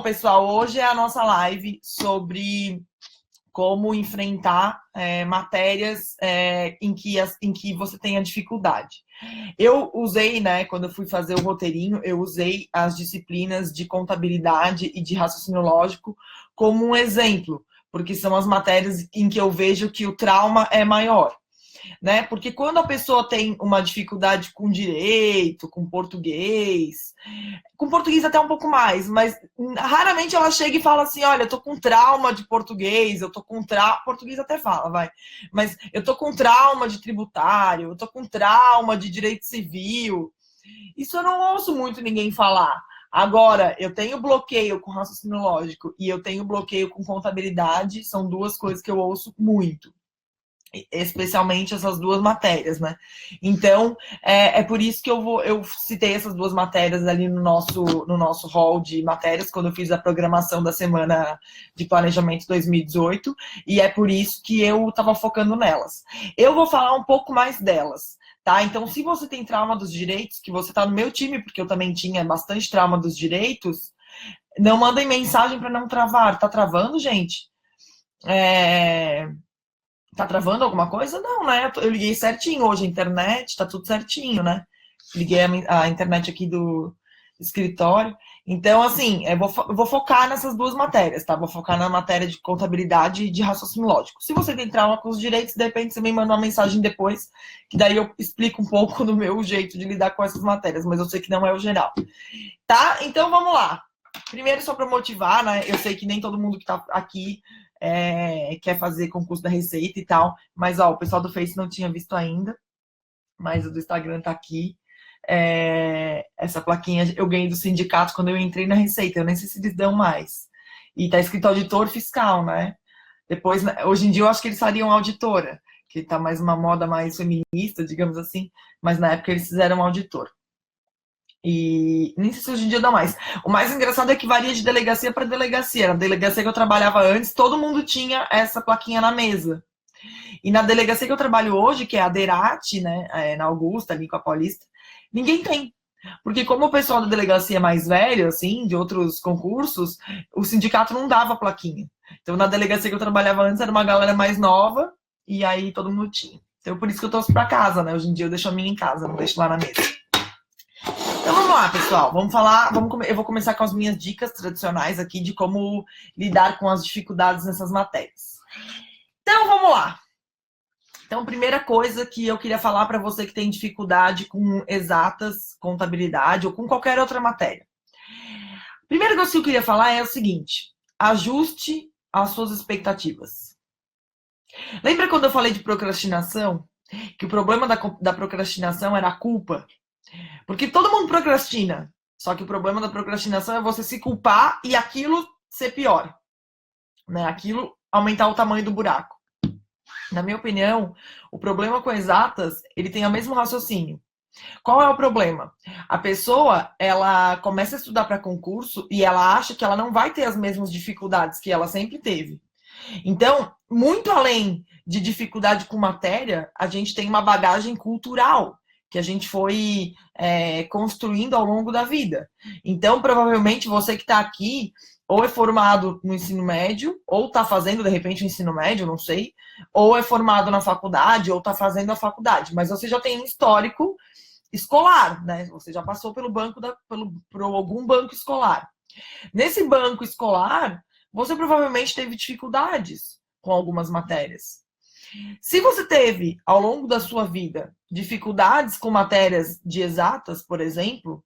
pessoal, hoje é a nossa live sobre como enfrentar matérias em que você tenha dificuldade. Eu usei, né, quando eu fui fazer o roteirinho, eu usei as disciplinas de contabilidade e de raciocínio lógico como um exemplo, porque são as matérias em que eu vejo que o trauma é maior. Né? Porque quando a pessoa tem uma dificuldade com direito, com português até um pouco mais, mas raramente ela chega e fala assim, olha, eu tô com trauma de português, eu tô com trauma, português até fala, vai, mas eu tô com trauma de tributário, eu tô com trauma de direito civil. Isso eu não ouço muito ninguém falar. Agora, eu tenho bloqueio com raciocínio lógico e eu tenho bloqueio com contabilidade, são duas coisas que eu ouço muito. Especialmente essas duas matérias, né? Então, é por isso que eu citei essas duas matérias ali no nosso hall de matérias, quando eu fiz a programação da semana de planejamento 2018, e é por isso que eu estava focando nelas. Eu vou falar um pouco mais delas, tá? Então, se você tem trauma dos direitos, que você está no meu time, porque eu também tinha bastante trauma dos direitos, não mandem mensagem para não travar. Tá travando, gente? Tá travando alguma coisa? Não, né? Eu liguei certinho hoje a internet, tá tudo certinho, né? Liguei a internet aqui do escritório. Então, assim, eu vou focar nessas duas matérias, tá? Vou focar na matéria de contabilidade e de raciocínio lógico. Se você tem trauma com os direitos, de repente você me manda uma mensagem depois, que daí eu explico um pouco do meu jeito de lidar com essas matérias, mas eu sei que não é o geral. Tá? Então, vamos lá. Primeiro, só para motivar, né? Eu sei que nem todo mundo que tá aqui quer fazer concurso da Receita e tal, mas ó, o pessoal do Face não tinha visto ainda, mas o do Instagram tá aqui. Essa plaquinha eu ganhei do sindicato quando eu entrei na Receita, eu nem sei se eles dão mais. E tá escrito auditor fiscal, né? Depois, hoje em dia eu acho que eles fariam auditora, que tá mais uma moda mais feminista, digamos assim, mas na época eles fizeram auditor. E nem sei se hoje em dia dá mais. O mais engraçado é que varia de delegacia para delegacia. Na delegacia que eu trabalhava antes, todo mundo tinha essa plaquinha na mesa. E na delegacia que eu trabalho hoje, que é a Derate, né, na Augusta, ali com a Paulista, ninguém tem. Porque como o pessoal da delegacia é mais velho, assim, de outros concursos, o sindicato não dava plaquinha. Então na delegacia que eu trabalhava antes era uma galera mais nova, e aí todo mundo tinha. Então por isso que eu trouxe para casa, né? Hoje em dia eu deixo a minha em casa, não deixo lá na mesa. Então vamos lá, pessoal. Eu vou começar com as minhas dicas tradicionais aqui de como lidar com as dificuldades nessas matérias. Então vamos lá. Então, primeira coisa que eu queria falar para você que tem dificuldade com exatas, contabilidade ou com qualquer outra matéria. Primeira coisa que eu queria falar é o seguinte: ajuste as suas expectativas. Lembra quando eu falei de procrastinação? Que o problema da procrastinação era a culpa? Porque todo mundo procrastina. Só que o problema da procrastinação é você se culpar e aquilo ser pior. Né? Aquilo aumentar o tamanho do buraco. Na minha opinião, o problema com exatas, ele tem o mesmo raciocínio. Qual é o problema? A pessoa, ela começa a estudar para concurso e ela acha que ela não vai ter as mesmas dificuldades que ela sempre teve. Então, muito além de dificuldade com matéria, a gente tem uma bagagem cultural que a gente foi construindo ao longo da vida. Então, provavelmente, você que está aqui, ou é formado no ensino médio, ou está fazendo, de repente, o ensino médio, não sei, ou é formado na faculdade, ou está fazendo a faculdade, mas você já tem um histórico escolar, né? Você já passou pelo banco, por algum banco escolar. Nesse banco escolar, você provavelmente teve dificuldades com algumas matérias. Se você teve, ao longo da sua vida, dificuldades com matérias de exatas, por exemplo,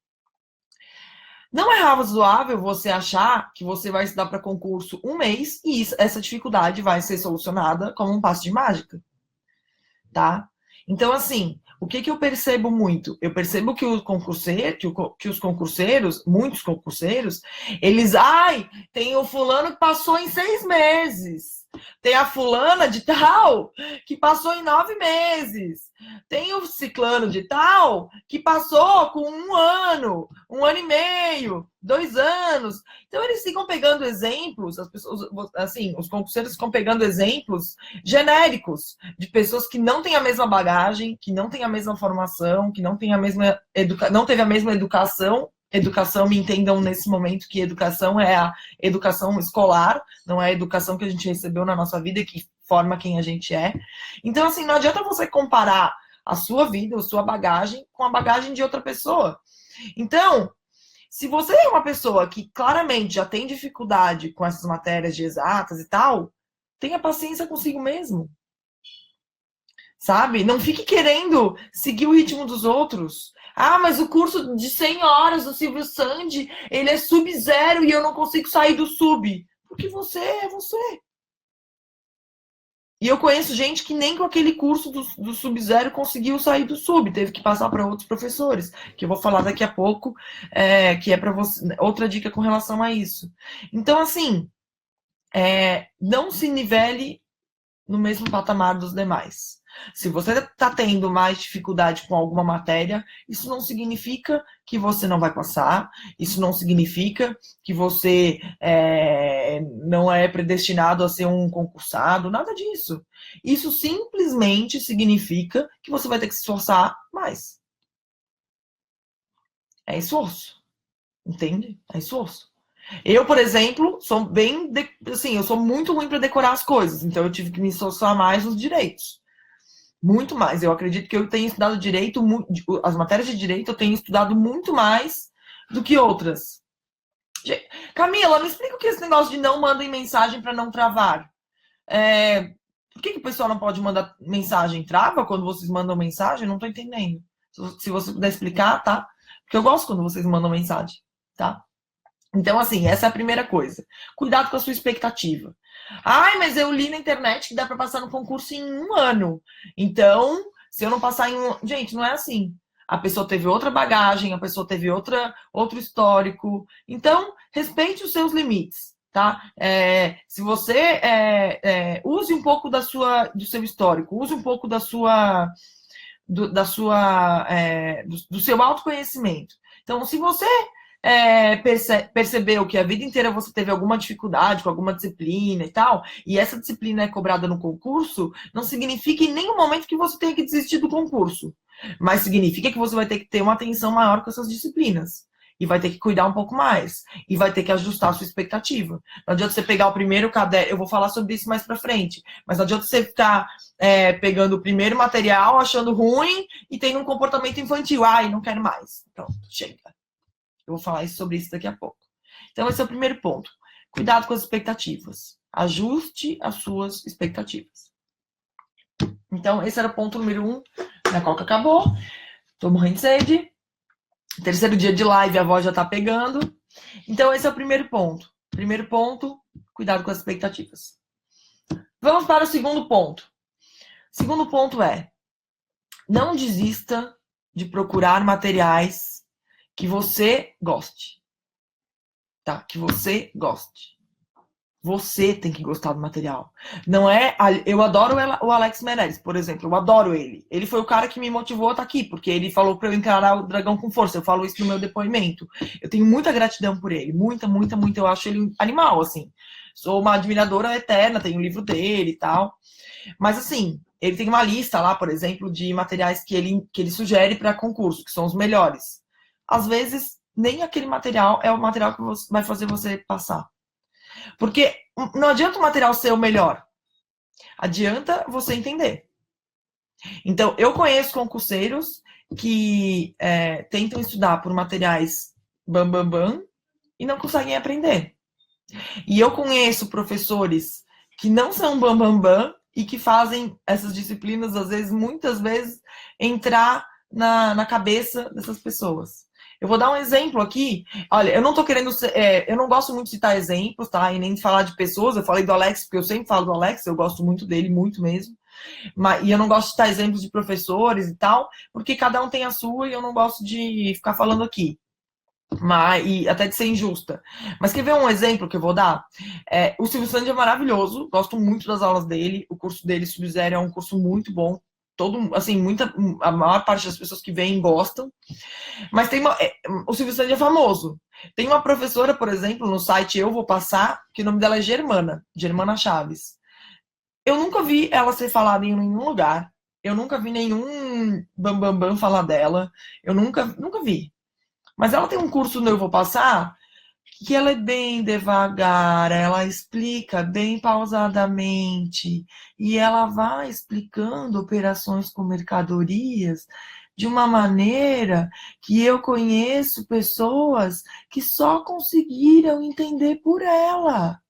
não é razoável você achar que você vai estudar para concurso um mês e essa dificuldade vai ser solucionada como um passe de mágica, tá? Então, assim, o que eu percebo muito? Eu percebo que os concurseiros, muitos concurseiros, eles, tem o fulano que passou em 6 meses. Tem a fulana de tal que passou em 9 meses. Tem o ciclano de tal que passou com 1 ano, 1 ano e meio, 2 anos. Então, eles ficam pegando exemplos, as pessoas, assim, os concurseiros ficam pegando exemplos genéricos de pessoas que não têm a mesma bagagem, que não têm a mesma formação, que não têm a mesma não teve a mesma educação educação, me entendam nesse momento que educação é a educação escolar, não é a educação que a gente recebeu na nossa vida, que forma quem a gente é. Então, assim, não adianta você comparar a sua vida, a sua bagagem, com a bagagem de outra pessoa. Então, se você é uma pessoa que claramente já tem dificuldade com essas matérias de exatas e tal, tenha paciência consigo mesmo. Sabe? Não fique querendo seguir o ritmo dos outros. Ah, mas o curso de 100 horas do Silvio Sandy, ele é sub-zero e eu não consigo sair do sub. Porque você é você. E eu conheço gente que nem com aquele curso do sub-zero conseguiu sair do sub, teve que passar para outros professores, que eu vou falar daqui a pouco, que é para você outra dica com relação a isso. Então, assim, não se nivele no mesmo patamar dos demais. Se você está tendo mais dificuldade com alguma matéria, isso não significa que você não vai passar, isso não significa que você não é predestinado a ser um concursado, nada disso. Isso simplesmente significa que você vai ter que se esforçar mais. É esforço, entende? É esforço. Eu, por exemplo, sou bem, assim, eu sou muito ruim para decorar as coisas, então eu tive que me esforçar mais nos direitos. Muito mais. Eu acredito que eu tenho estudado direito, as matérias de direito eu tenho estudado muito mais do que outras. Camila, me explica o que é esse negócio de não mandem mensagem para não travar. Por que o pessoal não pode mandar mensagem? Trava quando vocês mandam mensagem? Não estou entendendo. Se você puder explicar, tá? Porque eu gosto quando vocês mandam mensagem, tá? Então, assim, essa é a primeira coisa. Cuidado com a sua expectativa. Ai, mas eu li na internet que dá para passar no concurso em 1 ano. Então, se eu não passar em Gente, não é assim. A pessoa teve outra bagagem, a pessoa teve outro histórico. Então, respeite os seus limites, tá? Se você use um pouco do seu histórico, use um pouco do seu autoconhecimento. Então, se você percebeu que a vida inteira você teve alguma dificuldade com alguma disciplina e tal, e essa disciplina é cobrada no concurso, não significa em nenhum momento que você tenha que desistir do concurso. Mas significa que você vai ter que ter uma atenção maior com essas disciplinas. E vai ter que cuidar um pouco mais. E vai ter que ajustar a sua expectativa. Não adianta você pegar o primeiro caderno. Eu vou falar sobre isso mais pra frente. Mas não adianta você ficar pegando o primeiro material, achando ruim e tendo um comportamento infantil. Ai, não quero mais. Pronto, chega. Eu vou falar sobre isso daqui a pouco. Então, esse é o primeiro ponto. Cuidado com as expectativas. Ajuste as suas expectativas. Então, esse era o ponto número 1. Minha coca acabou. Tô morrendo de sede. Terceiro dia de live, a voz já tá pegando. Então, esse é o primeiro ponto. Primeiro ponto, cuidado com as expectativas. Vamos para o segundo ponto. O segundo ponto é: não desista de procurar materiais que você goste. Tá? Que você goste. Você tem que gostar do material. Não é. Eu adoro o Alex Meirelles, por exemplo. Eu adoro ele. Ele foi o cara que me motivou a estar aqui, porque ele falou para eu encarar o dragão com força. Eu falo isso no meu depoimento. Eu tenho muita gratidão por ele. Muita, muita, muita. Eu acho ele animal, assim. Sou uma admiradora eterna, tenho o livro dele e tal. Mas, assim, ele tem uma lista lá, por exemplo, de materiais que ele sugere para concurso, que são os melhores. Às vezes, nem aquele material é o material que vai fazer você passar. Porque não adianta o material ser o melhor. Adianta você entender. Então, eu conheço concurseiros que tentam estudar por materiais bam, bam, bam e não conseguem aprender. E eu conheço professores que não são bam, bam, bam e que fazem essas disciplinas, às vezes, muitas vezes, entrar na cabeça dessas pessoas. Eu vou dar um exemplo aqui. Olha, eu não tô querendo eu não gosto muito de citar exemplos, tá? E nem de falar de pessoas. Eu falei do Alex, porque eu sempre falo do Alex, eu gosto muito dele, muito mesmo. E eu não gosto de citar exemplos de professores e tal, porque cada um tem a sua e eu não gosto de ficar falando aqui. E até de ser injusta. Mas quer ver um exemplo que eu vou dar? O Silvio Santos é maravilhoso, gosto muito das aulas dele. O curso dele, Sub-Zero, é um curso muito bom. A maior parte das pessoas que vêm gostam. Mas o Silvio Santos é famoso. Tem uma professora, por exemplo, no site Eu Vou Passar, que o nome dela é Germana Chaves. Eu nunca vi ela ser falada em nenhum lugar. Eu nunca vi nenhum bambambam falar dela. Eu nunca vi. Mas ela tem um curso no Eu Vou Passar que ela é bem devagar, ela explica bem pausadamente e ela vai explicando operações com mercadorias de uma maneira que eu conheço pessoas que só conseguiram entender por ela.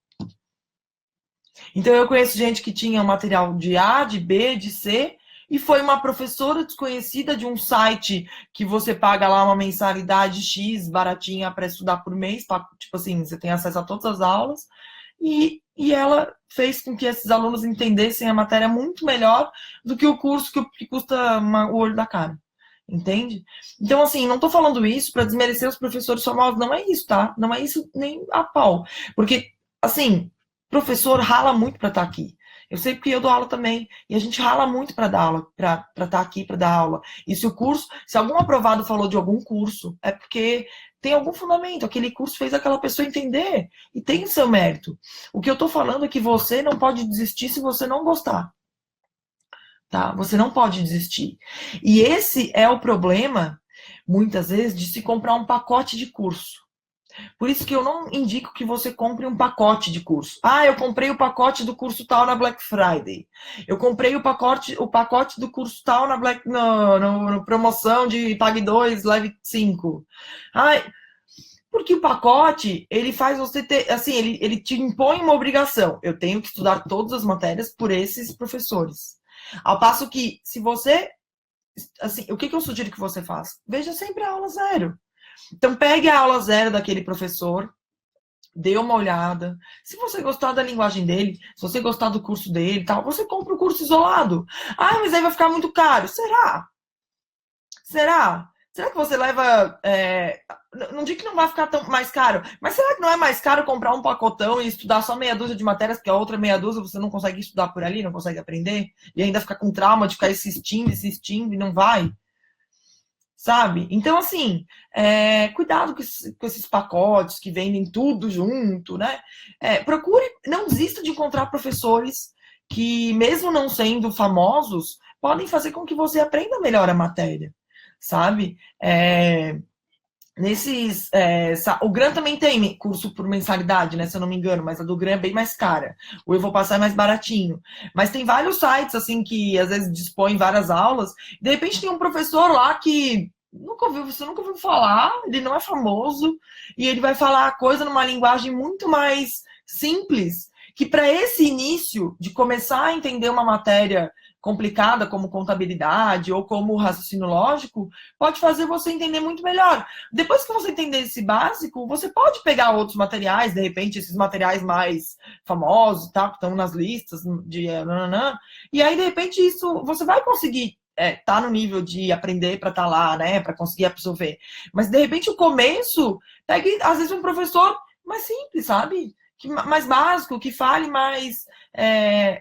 Então eu conheço gente que tinha material de A, de B, de C, e foi uma professora desconhecida de um site que você paga lá uma mensalidade X baratinha para estudar por mês, tipo assim, você tem acesso a todas as aulas, e ela fez com que esses alunos entendessem a matéria muito melhor do que o curso que custa o olho da cara. Entende? Então, assim, não tô falando isso para desmerecer os professores famosos, não é isso, tá? Não é isso nem a pau. Porque, assim, professor rala muito para estar aqui. Eu sei porque eu dou aula também. E a gente rala muito para dar aula, para estar aqui, para dar aula. E se o curso, se algum aprovado falou de algum curso, é porque tem algum fundamento. Aquele curso fez aquela pessoa entender. E tem o seu mérito. O que eu tô falando é que você não pode desistir se você não gostar. Tá? Você não pode desistir. E esse é o problema, muitas vezes, de se comprar um pacote de curso. Por isso que eu não indico que você compre um pacote de curso. Ah, eu comprei o pacote do curso tal na Black Friday. Eu comprei o pacote do curso tal na no promoção de Pague 2, Leve 5. Ai, porque o pacote, ele faz você ter, assim, ele te impõe uma obrigação. Eu tenho que estudar todas as matérias por esses professores. Ao passo que, se você, assim, o que eu sugiro que você faça? Veja sempre a aula zero. Então, pegue a aula zero daquele professor, dê uma olhada. Se você gostar da linguagem dele, se você gostar do curso dele, tal, você compra o curso isolado. Ah, mas aí vai ficar muito caro. Será? Será? Será que você leva. Não digo que não vai ficar tão mais caro, mas será que não é mais caro comprar um pacotão e estudar só meia dúzia de matérias, porque a outra meia dúzia você não consegue estudar por ali, não consegue aprender, e ainda ficar com trauma de ficar insistindo e não vai? Sabe? Então, assim, cuidado com esses pacotes que vendem tudo junto, né? Procure, não desista de encontrar professores que, mesmo não sendo famosos, podem fazer com que você aprenda melhor a matéria, sabe? O Gran também tem curso por mensalidade, né? Se eu não me engano, mas a do Gran é bem mais cara. O Eu Vou Passar é mais baratinho. Mas tem vários sites, assim, que às vezes dispõem várias aulas. De repente tem um professor lá que você nunca ouviu falar, ele não é famoso, e ele vai falar a coisa numa linguagem muito mais simples, que para esse início de começar a entender uma matéria complicada como contabilidade ou como raciocínio lógico, pode fazer você entender muito melhor. Depois que você entender esse básico, você pode pegar outros materiais, de repente esses materiais mais famosos, tá, que estão nas listas de nananã, e aí de repente isso você vai conseguir tá no nível de aprender para estar lá, né, para conseguir absorver. Mas de repente o começo, pegue às vezes um professor mais simples, sabe? Mais básico, que fale mais,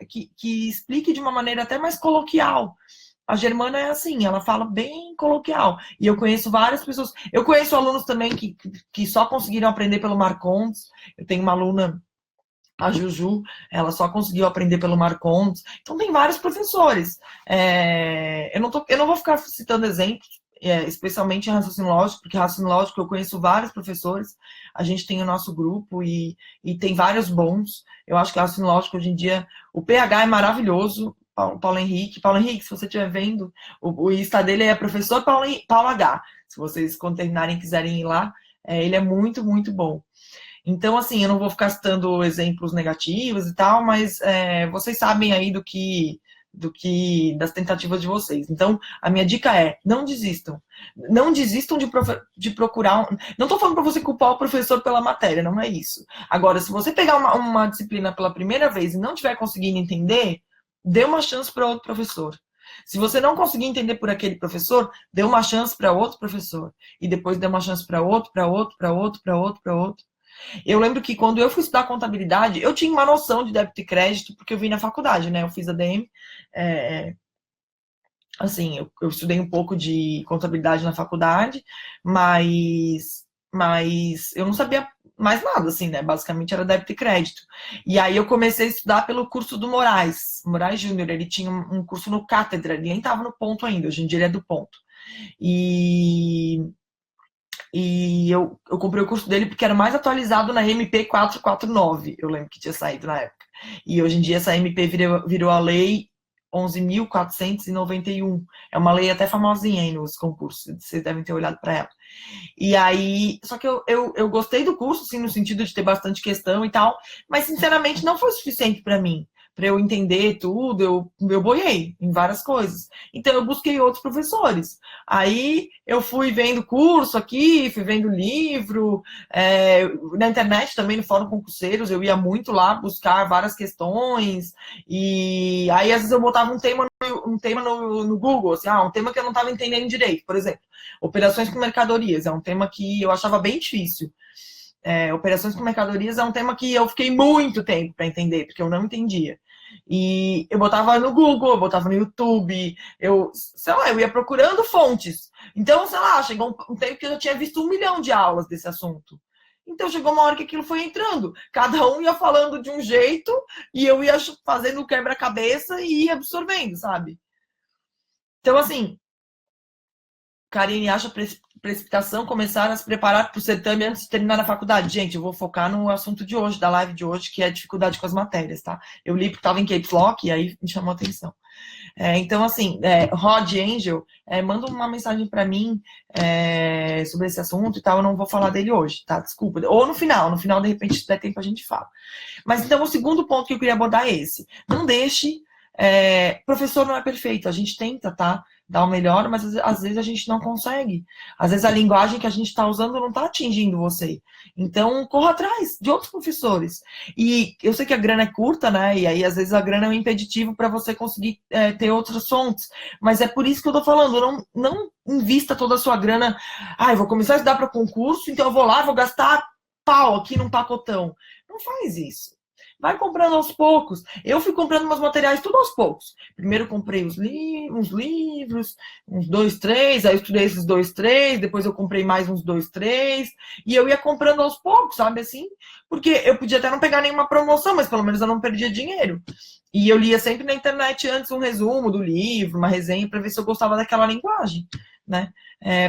que explique de uma maneira até mais coloquial. A Germana é assim, ela fala bem coloquial. E eu conheço várias pessoas. Eu conheço alunos também que só conseguiram aprender pelo Marcondes. Eu tenho uma aluna, a Juju, ela só conseguiu aprender pelo Marcondes. Então tem vários professores. Eu não vou ficar citando exemplos, especialmente em raciocínio lógico, porque raciocínio lógico eu conheço vários professores. A gente tem o nosso grupo e tem vários bons. Eu acho que raciocínio lógico hoje em dia, o PH é maravilhoso. Paulo Henrique, se você estiver vendo, o Insta dele é professor Paulo H. Se vocês, quando terminarem, quiserem ir lá, ele é muito, muito bom. Então, assim, eu não vou ficar citando exemplos negativos e tal, mas vocês sabem aí das tentativas de vocês. Então, a minha dica é, não desistam. Não desistam de procurar. Não estou falando para você culpar o professor pela matéria, não é isso. Agora, se você pegar uma disciplina pela primeira vez e não estiver conseguindo entender, dê uma chance para outro professor. Se você não conseguir entender por aquele professor, dê uma chance para outro professor. E depois dê uma chance para outro, para outro, para outro, para outro, para outro. Eu lembro que quando eu fui estudar contabilidade, eu tinha uma noção de débito e crédito, porque eu vim na faculdade, né? Eu fiz ADM. Assim, eu estudei um pouco de contabilidade na faculdade, mas eu não sabia mais nada, assim, né? Basicamente era débito e crédito. E aí eu comecei a estudar pelo curso do Moraes Júnior. Ele tinha um curso no Cátedra, ele nem estava no ponto ainda, hoje em dia ele é do ponto. E E eu comprei o curso dele porque era mais atualizado na MP 449, eu lembro que tinha saído na época. E hoje em dia essa MP virou a lei 11.491. É uma lei até famosinha aí nos concursos, vocês devem ter olhado para ela. E aí, só que eu gostei do curso, assim, no sentido de ter bastante questão e tal, mas sinceramente não foi suficiente para mim. Para eu entender tudo, eu boiei em várias coisas. Então eu busquei outros professores. Aí eu fui vendo curso aqui, fui vendo livro, na internet também, no Fórum Concurseiros, eu ia muito lá buscar várias questões, e aí às vezes eu botava um tema no Google, assim, um tema que eu não estava entendendo direito, por exemplo. Operações com mercadorias é um tema que eu achava bem difícil. Operações com mercadorias é um tema que eu fiquei muito tempo para entender, porque eu não entendia. E eu botava no Google, eu botava no YouTube, sei lá, eu ia procurando fontes. Então, sei lá, chegou um tempo que eu já tinha visto 1 milhão de aulas desse assunto. Então chegou uma hora que aquilo foi entrando. Cada um ia falando de um jeito e eu ia fazendo o quebra-cabeça e ia absorvendo, sabe? Então, assim, Karine acha precipitação começar a se preparar para o certame antes de terminar a faculdade. Gente, eu vou focar no assunto de hoje, da live de hoje, que é a dificuldade com as matérias, tá? Eu li porque estava em Caps Lock e aí me chamou a atenção. Então, assim, Rod Angel, manda uma mensagem para mim sobre esse assunto e tal. Eu não vou falar dele hoje, tá? Desculpa. Ou no final, de repente, se der tempo, a gente fala. Mas então, o segundo ponto que eu queria abordar é esse. Não deixe. Professor não é perfeito, a gente tenta, tá? Dar o melhor, mas às vezes a gente não consegue. Às vezes a linguagem que a gente está usando não está atingindo você. Então, corra atrás de outros professores. E eu sei que a grana é curta, né? E aí, às vezes, a grana é um impeditivo para você conseguir ter outras fontes. Mas é por isso que eu tô falando, não invista toda a sua grana. Eu vou começar a estudar para concurso, então eu vou lá, vou gastar pau aqui num pacotão. Não faz isso. Vai comprando aos poucos. Eu fui comprando meus materiais tudo aos poucos. Primeiro comprei uns livros, uns 2, 3, aí eu estudei esses 2, 3, depois eu comprei mais uns 2, 3, e eu ia comprando aos poucos, sabe assim? Porque eu podia até não pegar nenhuma promoção, mas pelo menos eu não perdia dinheiro. E eu lia sempre na internet antes um resumo do livro, uma resenha, para ver se eu gostava daquela linguagem, né?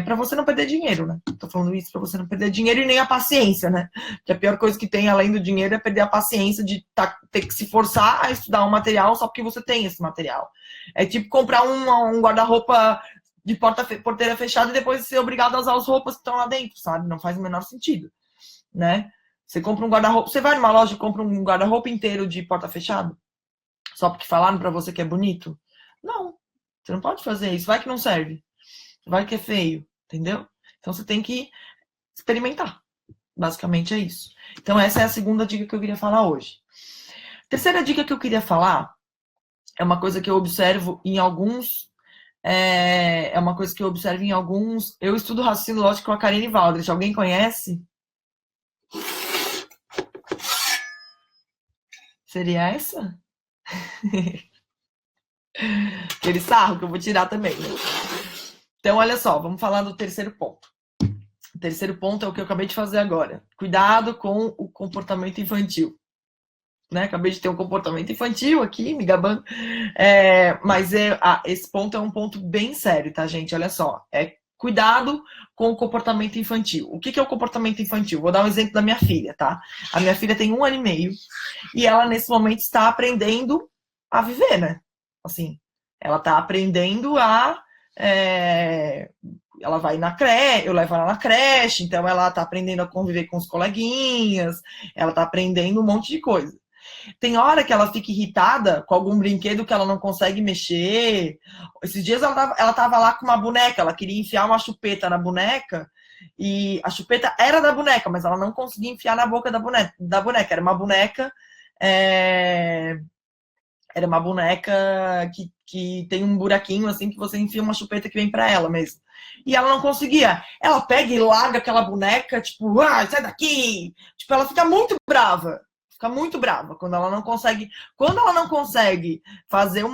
Para você não perder dinheiro, né? Tô falando isso para você não perder dinheiro e nem a paciência, né? Que a pior coisa que tem além do dinheiro é perder a paciência de ter que se forçar a estudar um material só porque você tem esse material. É tipo comprar um guarda-roupa de porteira fechada e depois ser obrigado a usar as roupas que estão lá dentro, sabe? Não faz o menor sentido, né? Você compra um guarda-roupa, você vai numa loja e compra um guarda-roupa inteiro de porta fechada só porque falaram para você que é bonito? Não, você não pode fazer isso. Vai que não serve. Vai que é feio, entendeu? Então você tem que experimentar. Basicamente é isso. Então essa é a segunda dica que eu queria falar hoje. Terceira dica que eu queria falar é uma coisa que eu observo em alguns. É uma coisa que eu observo em alguns. Eu estudo raciocínio lógico com a Karine Valdres. Alguém conhece? Seria essa? Aquele sarro que eu vou tirar também. Né? Então, olha só, vamos falar do terceiro ponto. O terceiro ponto é o que eu acabei de fazer agora. Cuidado com o comportamento infantil. Né? Acabei de ter um comportamento infantil aqui, me gabando. Mas esse ponto é um ponto bem sério, tá, gente? Olha só. Cuidado com o comportamento infantil. O que é o comportamento infantil? Vou dar um exemplo da minha filha, tá? A minha filha tem 1 ano e meio e ela, nesse momento, está aprendendo a viver, né? Assim, ela está aprendendo a... ela vai na creche, eu levo ela na creche, então ela está aprendendo a conviver com os coleguinhas, ela está aprendendo um monte de coisa. Tem hora que ela fica irritada com algum brinquedo que ela não consegue mexer. Esses dias ela tava lá com uma boneca, ela queria enfiar uma chupeta na boneca, e a chupeta era da boneca, mas ela não conseguia enfiar na boca da boneca. Era uma boneca. Era uma boneca que tem um buraquinho assim que você enfia uma chupeta que vem para ela mesmo. E ela não conseguia. Ela pega e larga aquela boneca, tipo, sai daqui! Tipo, ela fica muito brava. Fica muito brava quando ela não consegue. Quando ela não consegue fazer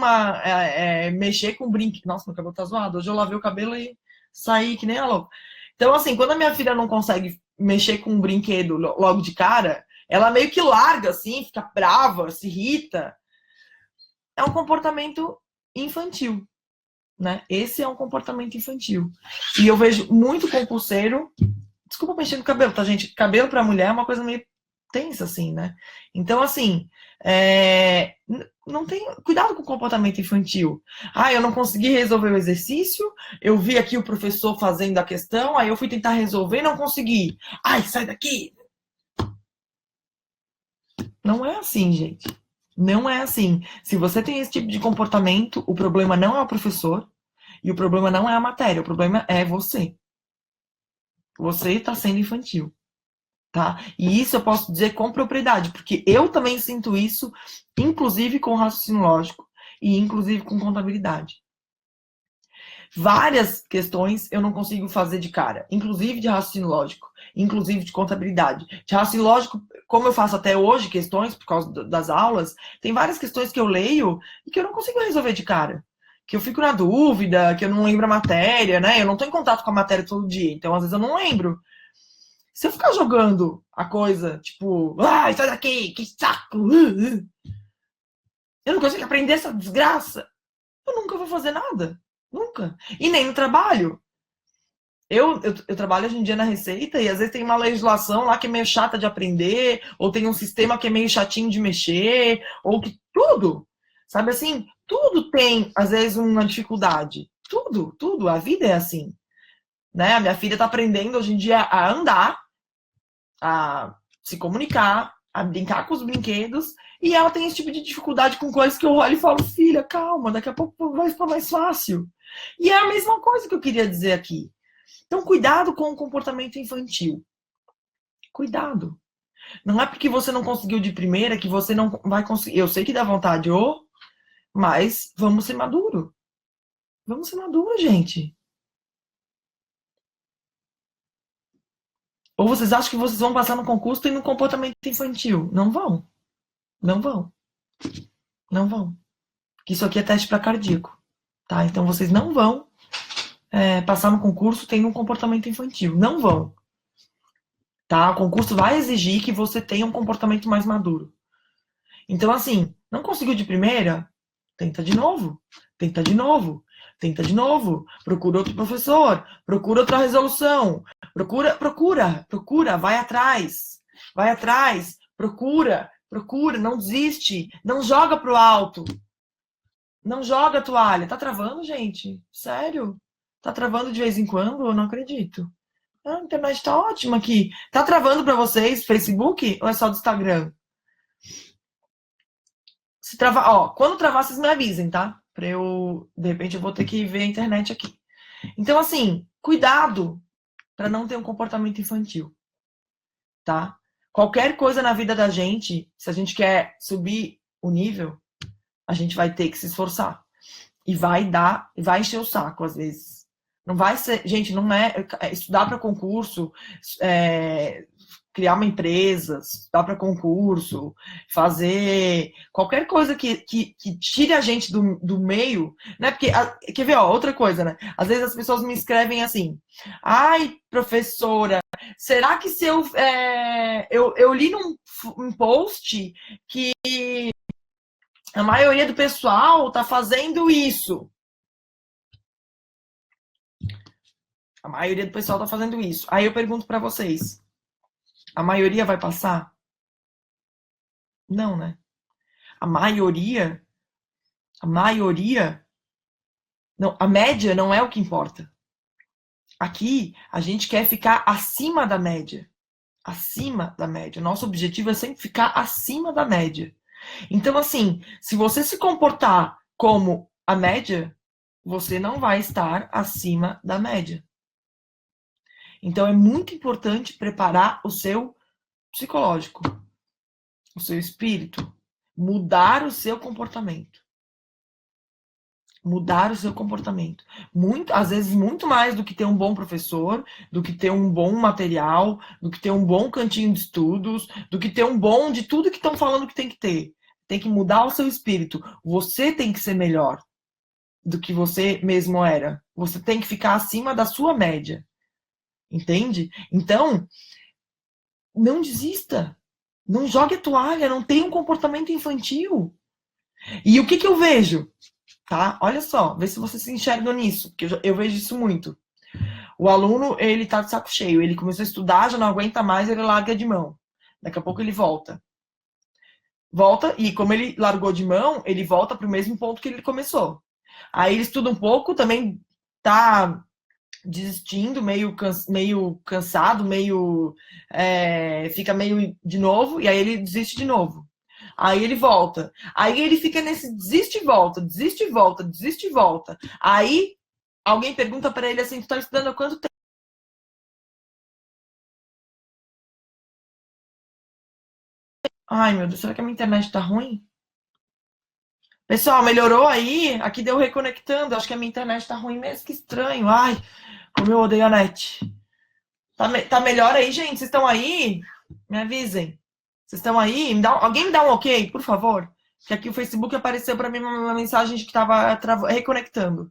mexer com o brinquedo. Nossa, meu cabelo tá zoado. Hoje eu lavei o cabelo e saí que nem a louca. Então, assim, quando a minha filha não consegue mexer com um brinquedo logo de cara, ela meio que larga, assim, fica brava, se irrita. É um comportamento infantil, né? Esse é um comportamento infantil. E eu vejo muito concurseiro Desculpa mexer no cabelo, tá, gente? Cabelo pra mulher é uma coisa meio tensa, assim, né? Então, assim, não tem cuidado com o comportamento infantil. Ah, eu não consegui resolver o exercício, eu vi aqui o professor fazendo a questão, aí eu fui tentar resolver e não consegui. Ai, sai daqui! Não é assim, gente. Não é assim. Se você tem esse tipo de comportamento, o problema não é o professor e o problema não é a matéria, o problema é você. Você está sendo infantil. Tá? E isso eu posso dizer com propriedade, porque eu também sinto isso, inclusive com raciocínio lógico e inclusive com contabilidade. Várias questões eu não consigo fazer de cara, inclusive de raciocínio lógico, inclusive de contabilidade. De raciocínio lógico, como eu faço até hoje questões por causa das aulas, tem várias questões que eu leio e que eu não consigo resolver de cara. Que eu fico na dúvida, que eu não lembro a matéria, né? Eu não estou em contato com a matéria todo dia, então às vezes eu não lembro. Se eu ficar jogando a coisa, tipo, sai daqui, que saco! Eu não consigo aprender essa desgraça. Eu nunca vou fazer nada. Nunca. E nem no trabalho. Eu trabalho hoje em dia na Receita e às vezes tem uma legislação lá que é meio chata de aprender, ou tem um sistema que é meio chatinho de mexer, ou que tudo. Sabe assim? Tudo tem, às vezes, uma dificuldade. Tudo, tudo. A vida é assim. Né? A minha filha está aprendendo hoje em dia a andar, a se comunicar, a brincar com os brinquedos, e ela tem esse tipo de dificuldade com coisas que eu olho e falo, filha, calma, daqui a pouco vai ficar mais fácil. E é a mesma coisa que eu queria dizer aqui. Então, cuidado com o comportamento infantil. Cuidado. Não é porque você não conseguiu de primeira que você não vai conseguir. Eu sei que dá vontade, mas vamos ser maduro. Vamos ser maduro, gente. Ou vocês acham que vocês vão passar no concurso e no comportamento infantil? Não vão. Não vão. Não vão. Isso aqui é teste para cardíaco. Tá? Então vocês não vão passar no concurso tendo um comportamento infantil. Não vão. Tá? O concurso vai exigir que você tenha um comportamento mais maduro. Então, assim, não conseguiu de primeira? Tenta de novo. Tenta de novo. Tenta de novo. Procura outro professor. Procura outra resolução. Procura. Vai atrás. Vai atrás. Procura. Não desiste. Não joga pro alto. Não joga a toalha. Tá travando, gente? Sério? Tá travando de vez em quando? Eu não acredito. A internet tá ótima aqui. Tá travando pra vocês Facebook ou é só do Instagram? Se travar, quando travar, vocês me avisem, tá? Pra eu, de repente, eu vou ter que ver a internet aqui. Então, assim, cuidado para não ter um comportamento infantil, tá? Qualquer coisa na vida da gente, se a gente quer subir o nível, a gente vai ter que se esforçar. E vai encher o saco, às vezes. Não vai ser, gente, não é estudar para concurso, criar uma empresa, estudar para concurso, fazer qualquer coisa que tire a gente do meio, né? Porque, quer ver, outra coisa, né? Às vezes as pessoas me escrevem assim, ai, professora, será que se eu li num post que a maioria do pessoal tá fazendo isso. A maioria do pessoal tá fazendo isso. Aí eu pergunto para vocês, a maioria vai passar? Não, né? A maioria, não, a média não é o que importa. Aqui, a gente quer ficar acima da média. Acima da média. Nosso objetivo é sempre ficar acima da média. Então, assim, se você se comportar como a média, você não vai estar acima da média. Então, é muito importante preparar o seu psicológico, o seu espírito, mudar o seu comportamento. Mudar o seu comportamento. Às vezes, muito mais do que ter um bom professor, do que ter um bom material, do que ter um bom cantinho de estudos, do que ter um bom de tudo que estão falando que tem que ter. Tem que mudar o seu espírito. Você tem que ser melhor do que você mesmo era. Você tem que ficar acima da sua média. Entende? Então, não desista. Não jogue a toalha. Não tenha um comportamento infantil. E o que eu vejo? Tá? Olha só, vê se você se enxerga nisso, porque eu vejo isso muito. O aluno, ele tá de saco cheio. Ele começou a estudar, já não aguenta mais, ele larga de mão. Daqui a pouco ele volta. Volta, e como ele largou de mão, ele volta para o mesmo ponto que ele começou. Aí ele estuda um pouco, também tá desistindo, meio cansado, fica meio de novo, e aí ele desiste de novo. Aí ele volta. Aí ele fica nesse desiste e volta, desiste e volta, desiste e volta. Aí alguém pergunta para ele assim: tu tá estudando há quanto tempo? Ai, meu Deus, será que a minha internet tá ruim? Pessoal, melhorou aí? Aqui deu reconectando. Acho que a minha internet tá ruim mesmo. Que estranho. Ai, como eu odeio a net. Tá melhor aí, gente? Vocês estão aí? Me avisem. Vocês estão aí? Alguém me dá um ok, por favor? Que aqui o Facebook apareceu para mim uma mensagem de que tava reconectando.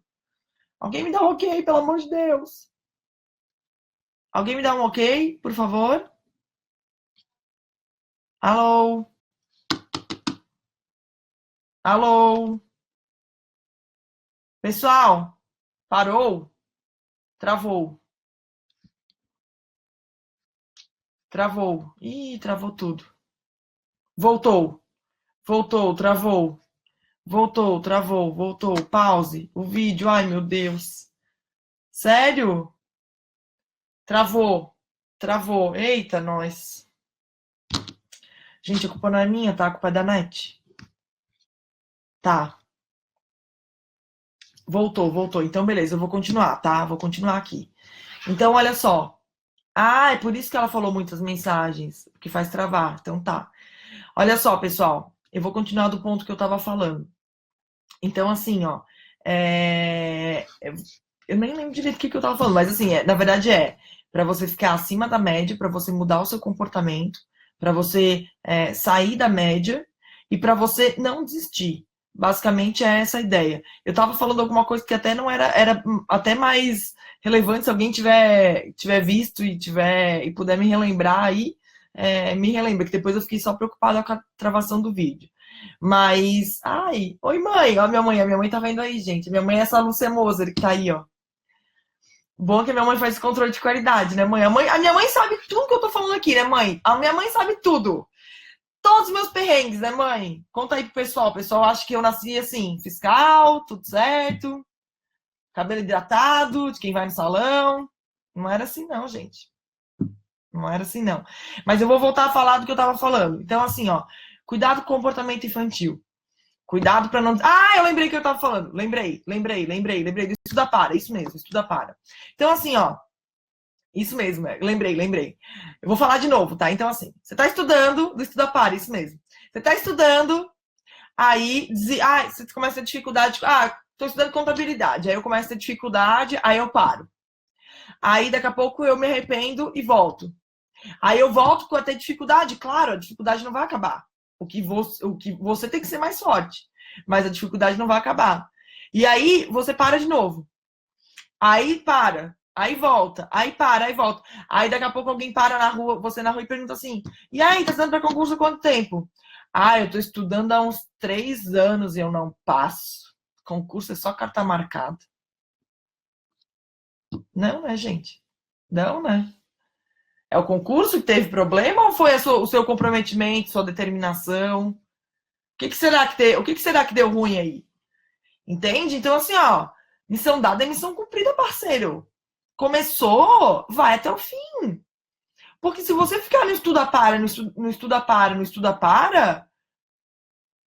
Alguém me dá um ok, pelo amor de Deus. Alguém me dá um ok, por favor? Alô? Alô? Pessoal, parou? Travou. Travou. Ih, travou tudo. Voltou. Voltou, travou. Voltou, travou, voltou. Pause. O vídeo. Ai, meu Deus. Sério? Travou. Travou. Eita, nós. Gente, a culpa não é minha, tá? A culpa é da net. Tá. Voltou, voltou. Então, beleza, eu vou continuar, tá? Vou continuar aqui. Então, olha só. Ah, é por isso que ela falou muitas mensagens, que faz travar. Então, tá. Olha só, pessoal. Eu vou continuar do ponto que eu tava falando. Então, assim, ó. Eu nem lembro direito o que eu tava falando, mas assim, na verdade para você ficar acima da média, para você mudar o seu comportamento, para você sair da média e para você não desistir. Basicamente é essa a ideia. Eu tava falando alguma coisa que até não era até mais relevante se alguém tiver visto e puder me relembrar aí, me relembra, que depois eu fiquei só preocupada com a travação do vídeo. Mas, ai, oi mãe, ó a minha mãe tá vendo aí, gente. Minha mãe é essa Lúcia Moser que tá aí, ó. Bom é que minha mãe faz controle de qualidade, né, mãe? A minha mãe sabe tudo que eu tô falando aqui, né, mãe? A minha mãe sabe tudo. Todos os meus perrengues, né, mãe? Conta aí pro pessoal. O pessoal acha que eu nasci assim, fiscal, tudo certo, cabelo hidratado, de quem vai no salão. Não era assim, não, gente. Não era assim, não. Mas eu vou voltar a falar do que eu tava falando. Então, assim, ó, cuidado com o comportamento infantil. Cuidado para não. Ah, eu lembrei que eu tava falando. Lembrei do estuda para. Isso mesmo, estuda para. Então, assim, ó. Isso mesmo, lembrei. Eu vou falar de novo, tá? Então, assim, você tá estudando do estuda para, isso mesmo. Você tá estudando, aí você começa a ter dificuldade. Tô estudando contabilidade. Aí eu começo a ter dificuldade, aí eu paro. Aí daqui a pouco eu me arrependo e volto. Aí eu volto a ter dificuldade. Claro, a dificuldade não vai acabar. O que você tem que ser mais forte. Mas a dificuldade não vai acabar. E aí você para de novo. Aí para. Aí volta. Aí para, aí volta. Aí daqui a pouco alguém para na rua, você na rua e pergunta assim: e aí, tá estudando para concurso há quanto tempo? Ah, eu tô estudando há uns 3 anos e eu não passo. Concurso é só carta marcada. Não, né, gente? Não, né? É o concurso que teve problema ou foi o seu comprometimento, sua determinação? O que será que deu ruim aí? Entende? Então, assim, ó, missão dada é missão cumprida, parceiro. Começou, vai até o fim. Porque se você ficar no estuda para, no estuda para, no estuda para,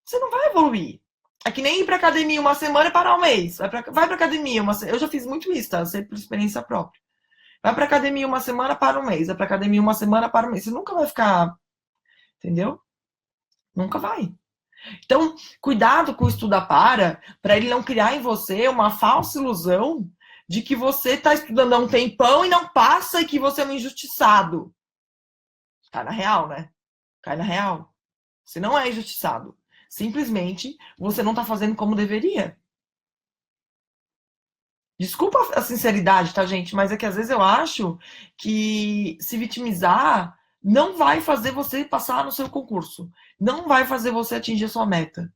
você não vai evoluir. É que nem ir pra academia uma semana e parar um mês. Vai pra academia Eu já fiz muito isso, tá? Eu sei por experiência própria. Vai pra academia uma semana, para um mês. Vai pra academia uma semana, para um mês. Você nunca vai ficar, entendeu? Nunca vai. Então, cuidado com o estuda para ele não criar em você uma falsa ilusão de que você está estudando há um tempão e não passa e que você é um injustiçado. Cai na real, né? Cai na real. Você não é injustiçado. Simplesmente você não está fazendo como deveria. Desculpa a sinceridade, tá, gente? Mas é que às vezes eu acho que se vitimizar não vai fazer você passar no seu concurso. Não vai fazer você atingir a sua meta.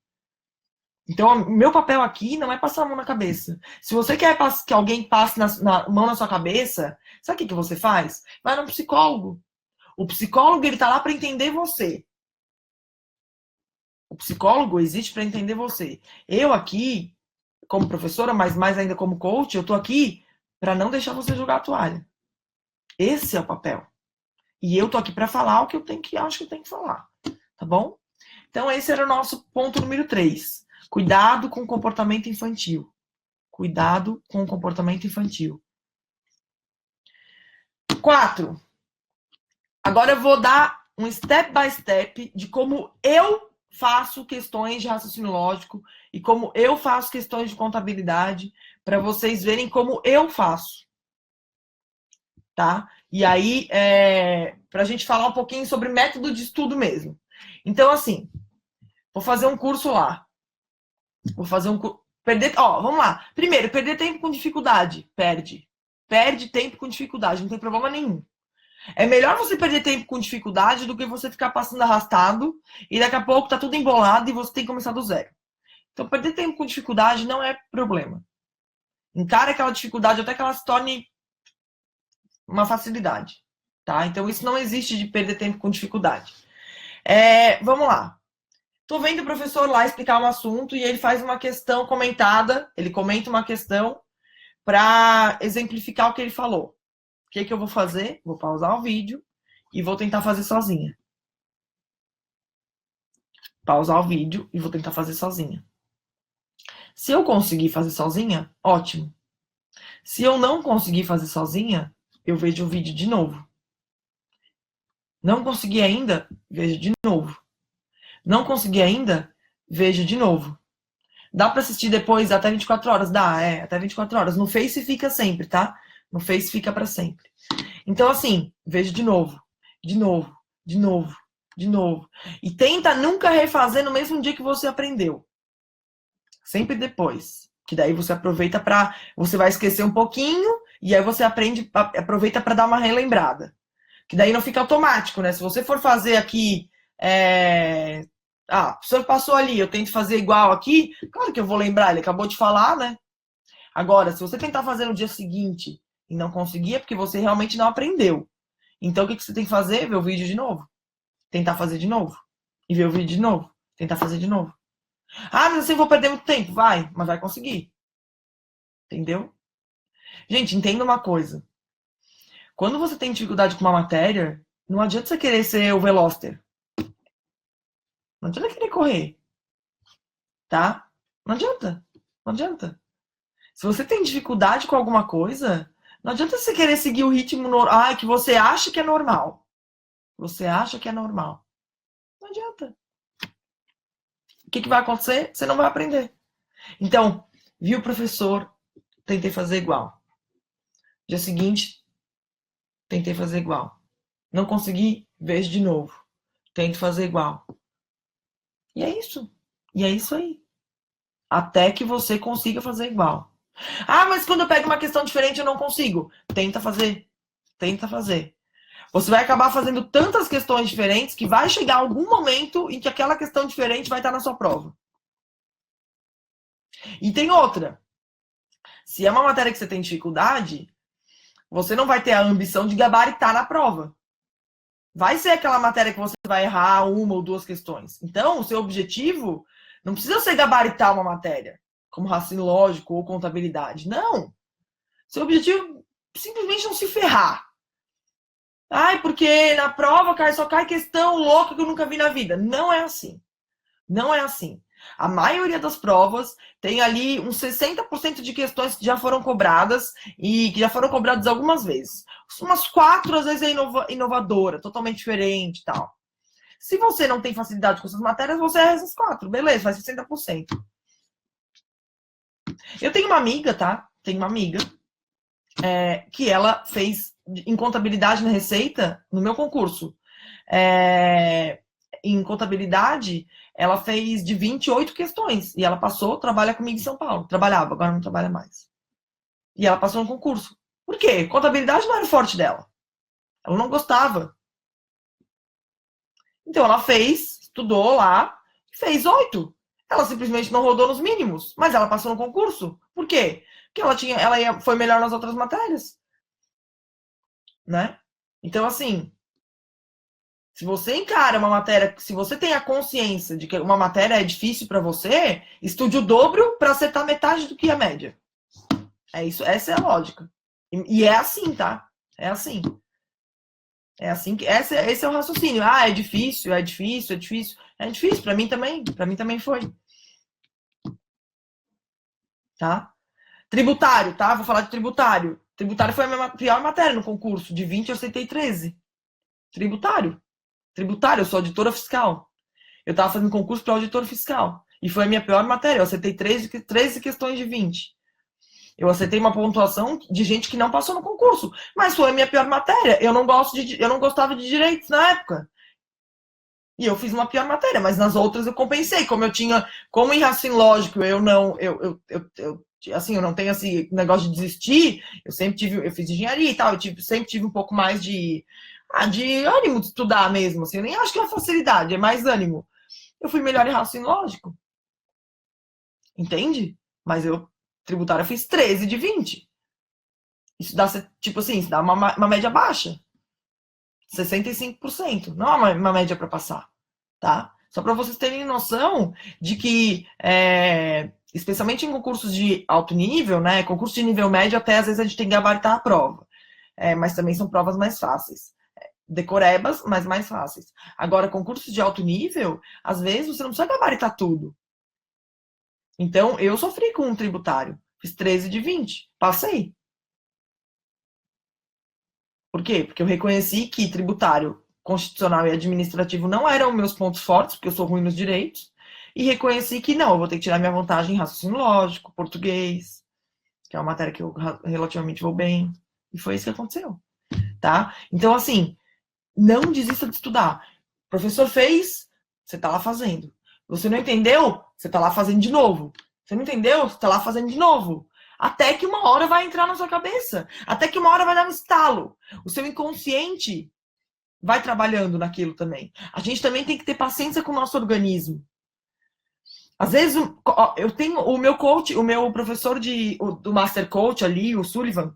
Então, meu papel aqui não é passar a mão na cabeça. Se você quer que alguém passe na mão na sua cabeça, sabe o que você faz? Vai no psicólogo. O psicólogo, ele tá lá para entender você. O psicólogo existe para entender você. Eu aqui, como professora, mas mais ainda como coach, eu tô aqui para não deixar você jogar a toalha. Esse é o papel. E eu tô aqui para falar o que acho que eu tenho que falar. Tá bom? Então, esse era o nosso ponto número 3. Cuidado com o comportamento infantil. Cuidado com o comportamento infantil. 4. Agora eu vou dar um step by step de como eu faço questões de raciocínio lógico e como eu faço questões de contabilidade para vocês verem como eu faço. Tá? E aí, para a gente falar um pouquinho sobre método de estudo mesmo. Então, assim, vou fazer um curso lá. Vou fazer um curso. Vamos lá. Primeiro, perder tempo com dificuldade. Perde tempo com dificuldade, não tem problema nenhum. É melhor você perder tempo com dificuldade do que você ficar passando arrastado e daqui a pouco tá tudo embolado e você tem que começar do zero. Então, perder tempo com dificuldade não é problema. Encare aquela dificuldade até que ela se torne uma facilidade. Tá? Então, isso não existe de perder tempo com dificuldade. Vamos lá. Tô vendo o professor lá explicar um assunto e ele faz uma questão comentada, ele comenta uma questão para exemplificar o que ele falou. O que eu vou fazer? Vou pausar o vídeo e vou tentar fazer sozinha. Pausar o vídeo e vou tentar fazer sozinha. Se eu conseguir fazer sozinha, ótimo. Se eu não conseguir fazer sozinha, eu vejo o vídeo de novo. Não consegui ainda, vejo de novo. Não consegui ainda, vejo de novo. Dá para assistir depois até 24 horas? Dá, até 24 horas. No Face fica sempre, tá? No Face fica para sempre. Então, assim, vejo de novo, de novo, de novo, de novo. E tenta nunca refazer no mesmo dia que você aprendeu. Sempre depois. Que daí você aproveita para... Você vai esquecer um pouquinho e aí você aproveita para dar uma relembrada. Que daí não fica automático, né? Se você for fazer aqui... o professor passou ali, eu tento fazer igual aqui, claro que eu vou lembrar, ele acabou de falar, né? Agora, se você tentar fazer no dia seguinte e não conseguir, é porque você realmente não aprendeu. Então, o que você tem que fazer? Ver o vídeo de novo. Tentar fazer de novo. E ver o vídeo de novo. Tentar fazer de novo. Mas assim eu vou perder muito tempo. Vai, mas vai conseguir. Entendeu? Gente, entenda uma coisa. Quando você tem dificuldade com uma matéria, não adianta você querer ser o Veloster. Não adianta querer correr. Tá? Não adianta. Não adianta. Se você tem dificuldade com alguma coisa, não adianta você querer seguir o ritmo que você acha que é normal. Você acha que é normal. Não adianta. O que vai acontecer? Você não vai aprender. Então, vi o professor, tentei fazer igual. Dia seguinte, tentei fazer igual. Não consegui, vejo de novo. Tento fazer igual. E é isso. E é isso aí. Até que você consiga fazer igual. Mas quando eu pego uma questão diferente eu não consigo. Tenta fazer. Tenta fazer. Você vai acabar fazendo tantas questões diferentes que vai chegar algum momento em que aquela questão diferente vai estar na sua prova. E tem outra. Se é uma matéria que você tem dificuldade, você não vai ter a ambição de gabaritar na prova. Vai ser aquela matéria que você vai errar uma ou duas questões. Então, o seu objetivo não precisa ser gabaritar uma matéria, como raciocínio lógico ou contabilidade. Não. Seu objetivo é simplesmente não se ferrar. Porque na prova só cai questão louca que eu nunca vi na vida. Não é assim. Não é assim. A maioria das provas tem ali uns 60% de questões que já foram cobradas e que já foram cobradas algumas vezes. Umas 4, às vezes, é inovadora, totalmente diferente e tal. Se você não tem facilidade com essas matérias, você erra essas 4. Beleza, faz 60%. Eu tenho uma amiga, tá? Tenho uma amiga que ela fez em contabilidade na Receita no meu concurso. Em contabilidade, ela fez de 28 questões. E ela passou, trabalha comigo em São Paulo. Trabalhava, agora não trabalha mais. E ela passou no concurso. Por quê? Contabilidade não era o forte dela. Ela não gostava. Então ela fez, estudou lá, fez 8. Ela simplesmente não rodou nos mínimos, mas ela passou no concurso. Por quê? Porque foi melhor nas outras matérias, né? Então, assim, se você encara uma matéria, se você tem a consciência de que uma matéria é difícil para você, estude o dobro para acertar metade do que a média. É isso, essa é a lógica. E é assim, tá? É assim. É assim que esse é o raciocínio. Ah, é difícil, é difícil, é difícil. É difícil, para mim também foi, tá? Tributário, tá? Vou falar de tributário. Tributário foi a minha pior matéria no concurso, de 20 eu aceitei 13. Tributário. Tributário, eu sou auditora fiscal. Eu estava fazendo concurso para auditor fiscal. E foi a minha pior matéria. Eu acertei 13 questões de 20. Eu acertei uma pontuação de gente que não passou no concurso. Mas foi a minha pior matéria. Eu não gostava de direitos na época. E eu fiz uma pior matéria, mas nas outras eu compensei. Como em raciocínio lógico, eu não tenho assim negócio de desistir. Eu fiz engenharia e tal. Sempre tive um pouco mais de ânimo de estudar mesmo. Assim, eu nem acho que é facilidade, é mais ânimo. Eu fui melhor em raciocínio lógico. Entende? Mas tributária, eu fiz 13 de 20. Isso dá, tipo assim, isso dá uma média baixa. 65%. Não é uma média para passar. Tá? Só para vocês terem noção de que, especialmente em concursos de alto nível, né? Concurso de nível médio, até às vezes a gente tem que gabaritar a prova. Mas também são provas mais fáceis. Decorebas, mas mais fáceis. Agora, concursos de alto nível, às vezes você não precisa gabaritar tudo. Então, eu sofri com um tributário. Fiz 13 de 20. Passei. Por quê? Porque eu reconheci que tributário, constitucional e administrativo não eram meus pontos fortes, porque eu sou ruim nos direitos. E reconheci que não, eu vou ter que tirar minha vantagem em raciocínio lógico, português, que é uma matéria que eu relativamente vou bem. E foi isso que aconteceu. Tá? Então, assim, não desista de estudar. O professor fez, você está lá fazendo. Você não entendeu? Você está lá fazendo de novo. Você não entendeu? Você está lá fazendo de novo. Até que uma hora vai entrar na sua cabeça. Até que uma hora vai dar um estalo. O seu inconsciente vai trabalhando naquilo também. A gente também tem que ter paciência com o nosso organismo. Às vezes, eu tenho o meu coach, o meu professor do Master Coach ali, o Sullivan,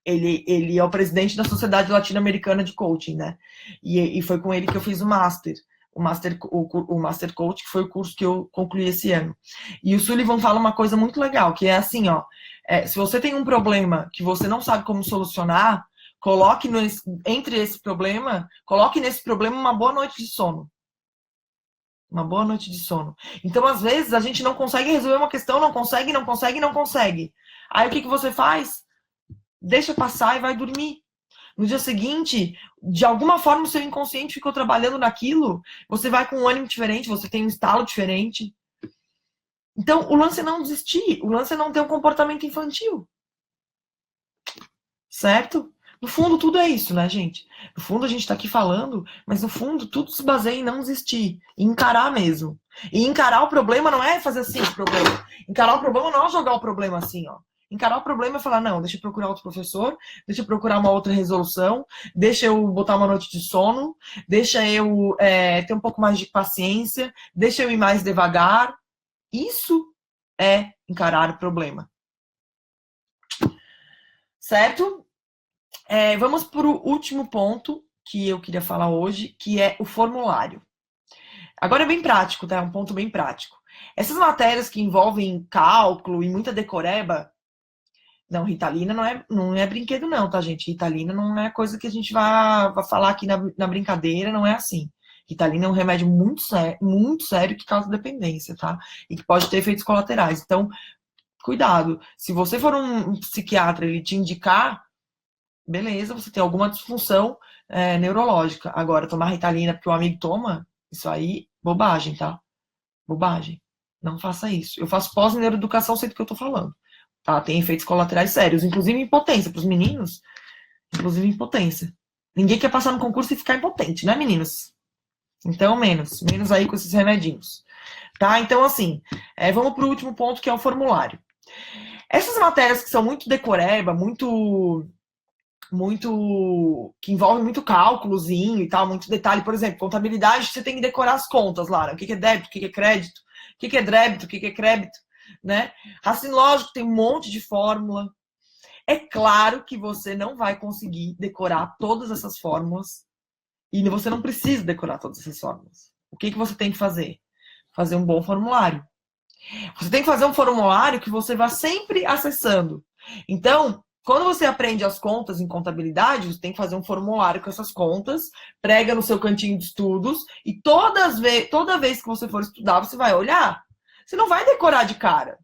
ele é o presidente da Sociedade Latino-Americana de Coaching, né? E foi com ele que eu fiz o Master. O Master Coach, que foi o curso que eu concluí esse ano. E o Sullivan fala uma coisa muito legal, que é assim, ó. Se você tem um problema que você não sabe como solucionar, coloque nesse problema uma boa noite de sono. Uma boa noite de sono. Então, às vezes, a gente não consegue resolver uma questão, não consegue. Aí, o que você faz? Deixa passar e vai dormir. No dia seguinte, de alguma forma, o seu inconsciente ficou trabalhando naquilo, você vai com um ânimo diferente, você tem um estalo diferente. Então, o lance é não desistir, o lance é não ter um comportamento infantil. Certo? No fundo, tudo é isso, né, gente? No fundo, a gente tá aqui falando, mas no fundo, tudo se baseia em não desistir, em encarar mesmo. E encarar o problema não é fazer assim o problema. Encarar o problema não é jogar o problema assim, ó. Encarar o problema é falar, não, deixa eu procurar outro professor, deixa eu procurar uma outra resolução, deixa eu botar uma noite de sono, deixa eu ter um pouco mais de paciência, deixa eu ir mais devagar. Isso é encarar o problema. Certo? Vamos para o último ponto que eu queria falar hoje, que é o formulário. Agora é bem prático, tá? É um ponto bem prático. Essas matérias que envolvem cálculo e muita decoreba, não, Ritalina não é brinquedo não, tá, gente? Ritalina não é coisa que a gente vai falar aqui na brincadeira, não é assim. Ritalina é um remédio muito sério que causa dependência, tá? E que pode ter efeitos colaterais. Então, cuidado. Se você for um psiquiatra e ele te indicar, beleza, você tem alguma disfunção neurológica. Agora, tomar Ritalina porque o amigo toma, isso aí, bobagem, tá? Bobagem. Não faça isso. Eu faço pós-neuroeducação, sei do que eu tô falando. Tá? Tem efeitos colaterais sérios, inclusive impotência para os meninos. Inclusive impotência. Ninguém quer passar no concurso e ficar impotente, né, meninos? Então, menos aí com esses remedinhos. Tá? Então, assim, vamos pro último ponto, que é o formulário. Essas matérias que são muito decoreba, muito que envolve muito cálculozinho e tal, muito detalhe. Por exemplo, contabilidade, você tem que decorar as contas lá, né? O que é débito, o que é crédito, que é débito, o que é crédito, né? Raciocínio lógico tem um monte de fórmula. É claro que você não vai conseguir decorar todas essas fórmulas e você não precisa decorar todas essas fórmulas. O que você tem que fazer? Fazer um bom formulário. Você tem que fazer um formulário que você vá sempre acessando. Então, quando você aprende as contas em contabilidade, você tem que fazer um formulário com essas contas, prega no seu cantinho de estudos e toda vez que você for estudar, você vai olhar. Você não vai decorar de cara.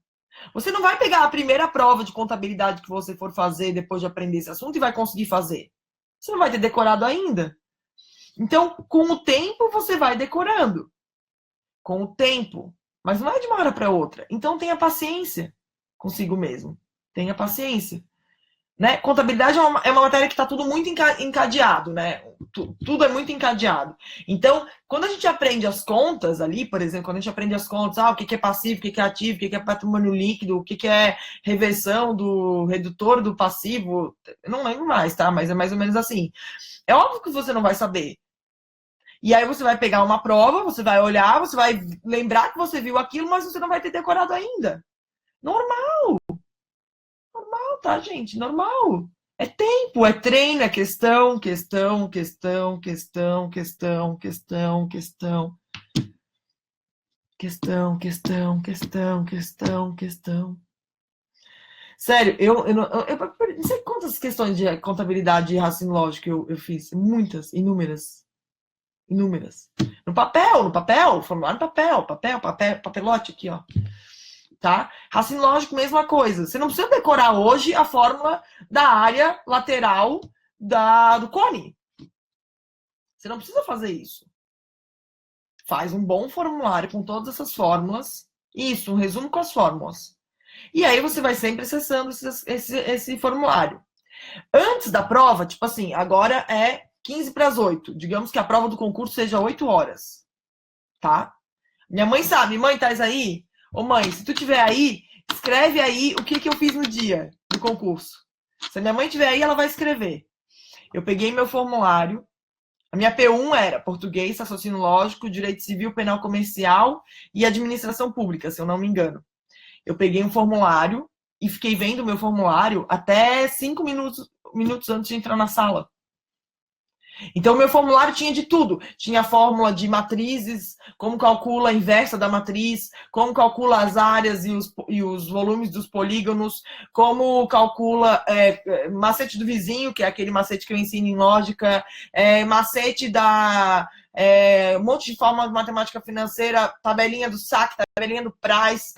Você não vai pegar a primeira prova de contabilidade que você for fazer depois de aprender esse assunto e vai conseguir fazer. Você não vai ter decorado ainda. Então, com o tempo, você vai decorando. Com o tempo. Mas não é de uma hora para outra. Então, tenha paciência consigo mesmo. Tenha paciência. Né? Contabilidade é uma matéria que está tudo muito encadeado, né? Tudo é muito encadeado. Então, quando a gente aprende as contas ali, por exemplo, quando a gente aprende as contas, o que é passivo, o que é ativo, o que é patrimônio líquido, o que é reversão do redutor do passivo, eu não lembro mais, tá? Mas é mais ou menos assim. É óbvio que você não vai saber. E aí você vai pegar uma prova, você vai olhar, você vai lembrar que você viu aquilo, mas você não vai ter decorado ainda. Normal, tá, gente? Normal. É tempo, é treino, é questão, questão, questão, questão, questão, questão, questão. Questão, questão, questão, questão, questão. Sério, eu não sei quantas questões de contabilidade e raciocínio lógico eu fiz. Muitas, inúmeras. Inúmeras. No papel, formulário no papel, papelote aqui, ó. Tá? Raciocínio lógico, mesma coisa. Você não precisa decorar hoje a fórmula da área lateral do cone. Você não precisa fazer isso. Faz um bom formulário com todas essas fórmulas. Isso, um resumo com as fórmulas. E aí você vai sempre acessando esse formulário. Antes da prova, tipo assim, agora é 15 para as 8. Digamos que a prova do concurso seja 8 horas. Tá? Minha mãe sabe. Mãe, tá aí? Ô mãe, se tu tiver aí, escreve aí o que eu fiz no dia do concurso. Se a minha mãe tiver aí, ela vai escrever. Eu peguei meu formulário. A minha P1 era português, raciocínio lógico, direito civil, penal comercial e administração pública, se eu não me engano. Eu peguei um formulário e fiquei vendo o meu formulário até 5 minutos antes de entrar na sala. Então, o meu formulário tinha de tudo. Tinha a fórmula de matrizes, como calcula a inversa da matriz, como calcula as áreas e os volumes dos polígonos, como calcula macete do vizinho, que é aquele macete que eu ensino em lógica, macete da... um monte de fórmula de matemática financeira, tabelinha do SAC, tabelinha do Price,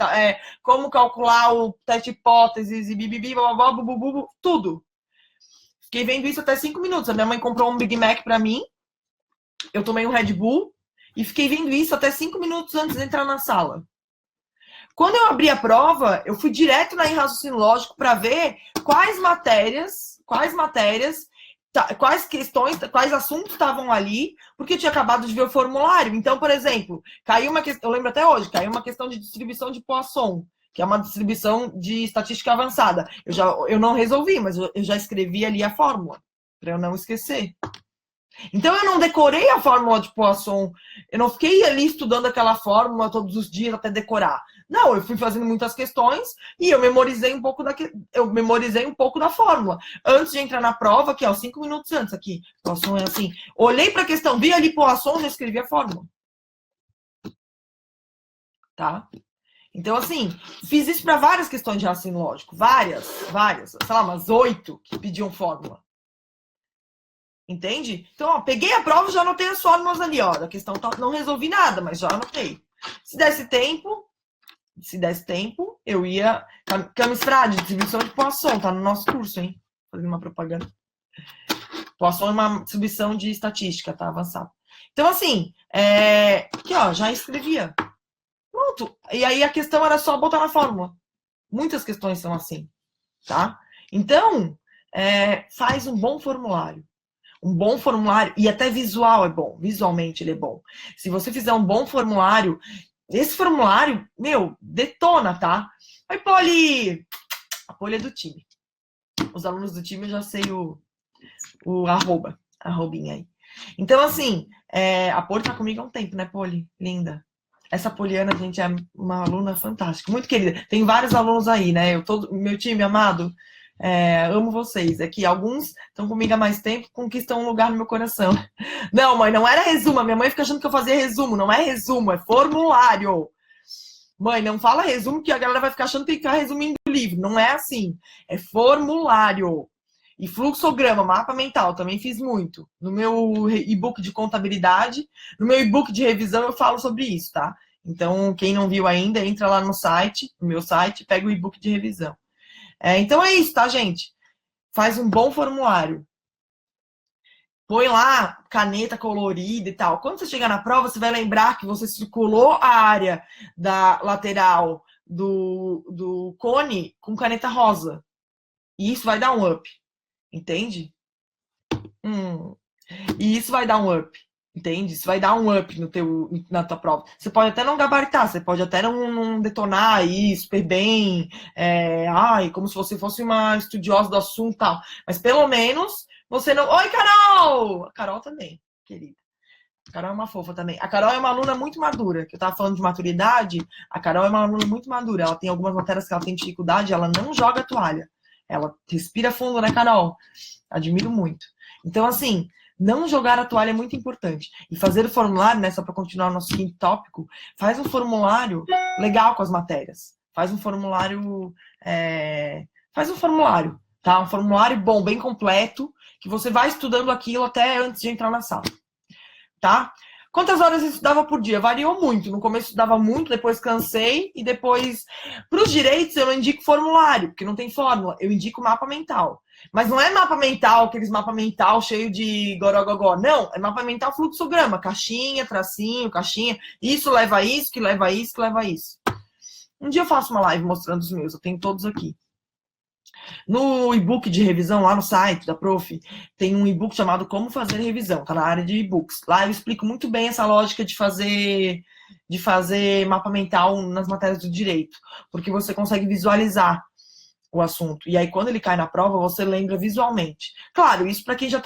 como calcular o teste de hipóteses e bibibi, tudo. Fiquei vendo isso até 5 minutos. A minha mãe comprou um Big Mac pra mim. Eu tomei um Red Bull. E fiquei vendo isso até 5 minutos antes de entrar na sala. Quando eu abri a prova, eu fui direto na raciocínio lógico para ver quais matérias, quais questões, quais assuntos estavam ali, porque eu tinha acabado de ver o formulário. Então, por exemplo, caiu uma questão, eu lembro até hoje, caiu uma questão de distribuição de Poisson, que é uma distribuição de estatística avançada. Eu não resolvi, mas eu já escrevi ali a fórmula, para eu não esquecer. Então, eu não decorei a fórmula de Poisson, eu não fiquei ali estudando aquela fórmula todos os dias até decorar. Não, eu fui fazendo muitas questões e eu memorizei um pouco da fórmula. Antes de entrar na prova, aqui, ó, 5 minutos antes, aqui, Poisson é assim. Olhei para a questão, vi ali Poisson, já escrevi a fórmula. Tá? Então, assim, fiz isso para várias questões de raciocínio lógico. Várias, sei lá, umas 8 que pediam fórmula. Entende? Então, ó, peguei a prova e já anotei as fórmulas ali, ó. Da questão não resolvi nada, mas já anotei. Se desse tempo, eu ia. Camis Frade, distribuição de Poisson, tá no nosso curso, hein? Fazendo uma propaganda. Poisson é uma distribuição de estatística, tá? Avançada. Então, assim, aqui, ó, já escrevia. Pronto. E aí a questão era só botar na fórmula. Muitas questões são assim, tá? Então, faz um bom formulário. Um bom formulário, e até visual é bom, visualmente ele é bom. Se você fizer um bom formulário, esse formulário, meu, detona, tá? Oi, Poli! A Poli é do time. Os alunos do time eu já sei o arrobinha aí. Então, assim, a Poli tá comigo há um tempo, né, Poli? Linda. Essa Poliana, gente, é uma aluna fantástica, muito querida. Tem vários alunos aí, né? Meu time amado, amo vocês. É que alguns estão comigo há mais tempo, conquistam um lugar no meu coração. Não, mãe, não era resumo. Minha mãe fica achando que eu fazia resumo. Não é resumo, é formulário. Mãe, não fala resumo, que a galera vai ficar achando que tem que ficar resumindo o livro. Não é assim. É formulário. E fluxograma, mapa mental, também fiz muito. No meu e-book de contabilidade, no meu e-book de revisão, eu falo sobre isso, tá? Então, quem não viu ainda, entra lá no site, no meu site, pega o e-book de revisão. Então é isso, tá, gente? Faz um bom formulário. Põe lá caneta colorida e tal. Quando você chegar na prova, você vai lembrar que você circulou a área da lateral do cone com caneta rosa. E isso vai dar um up. Entende? E isso vai dar um up. Entende? Isso vai dar um up na tua prova. Você pode até não gabaritar, você pode até não detonar aí super bem, como se você fosse uma estudiosa do assunto e tal. Mas pelo menos você não. Oi, Carol! A Carol também, querida. A Carol é uma fofa também. A Carol é uma aluna muito madura, que eu tava falando de maturidade. A Carol é uma aluna muito madura. Ela tem algumas matérias que ela tem dificuldade, ela não joga a toalha. Ela respira fundo, né, Carol? Admiro muito. Então, assim, não jogar a toalha é muito importante. E fazer o formulário, né, só para continuar o nosso quinto tópico, faz um formulário legal com as matérias. Faz um formulário. Faz um formulário, tá? Um formulário bom, bem completo, que você vai estudando aquilo até antes de entrar na sala. Tá? Quantas horas eu estudava por dia? Variou muito. No começo eu estudava muito, depois cansei e depois. Para os direitos eu não indico formulário, porque não tem fórmula. Eu indico mapa mental. Mas não é mapa mental, aqueles mapa mental cheio de gorogogó. Não, é mapa mental fluxograma. Caixinha, tracinho, caixinha. Isso leva a isso, que leva a isso, que leva a isso. Um dia eu faço uma live mostrando os meus. Eu tenho todos aqui. No e-book de revisão, lá no site da Prof, tem um e-book chamado Como Fazer Revisão, tá na área de e-books. Lá eu explico muito bem essa lógica de fazer mapa mental nas matérias do direito, porque você consegue visualizar o assunto. E aí, quando ele cai na prova, você lembra visualmente. Claro, isso para quem já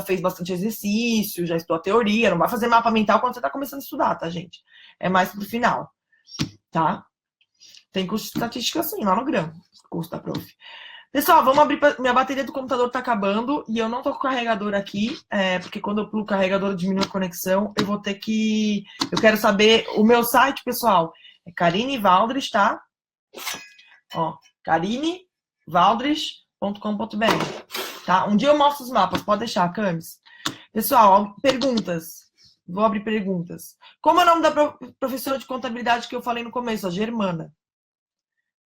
fez bastante exercício, já estudou a teoria, não vai fazer mapa mental quando você está começando a estudar, tá, gente? É mais pro final, tá? Tem curso de estatística assim, lá no Grão, curso da Prof. Pessoal, vamos abrir. Minha bateria do computador tá acabando e eu não tô com o carregador aqui, porque quando eu plugo o carregador diminui a conexão. Eu vou ter que. Eu quero saber. O meu site, pessoal, é Karine Valdres, tá? Ó, karinevaldres.com.br, tá? Um dia eu mostro os mapas, pode deixar, Camis. Pessoal, perguntas. Vou abrir perguntas. Como é o nome da professora de contabilidade que eu falei no começo? A Germana.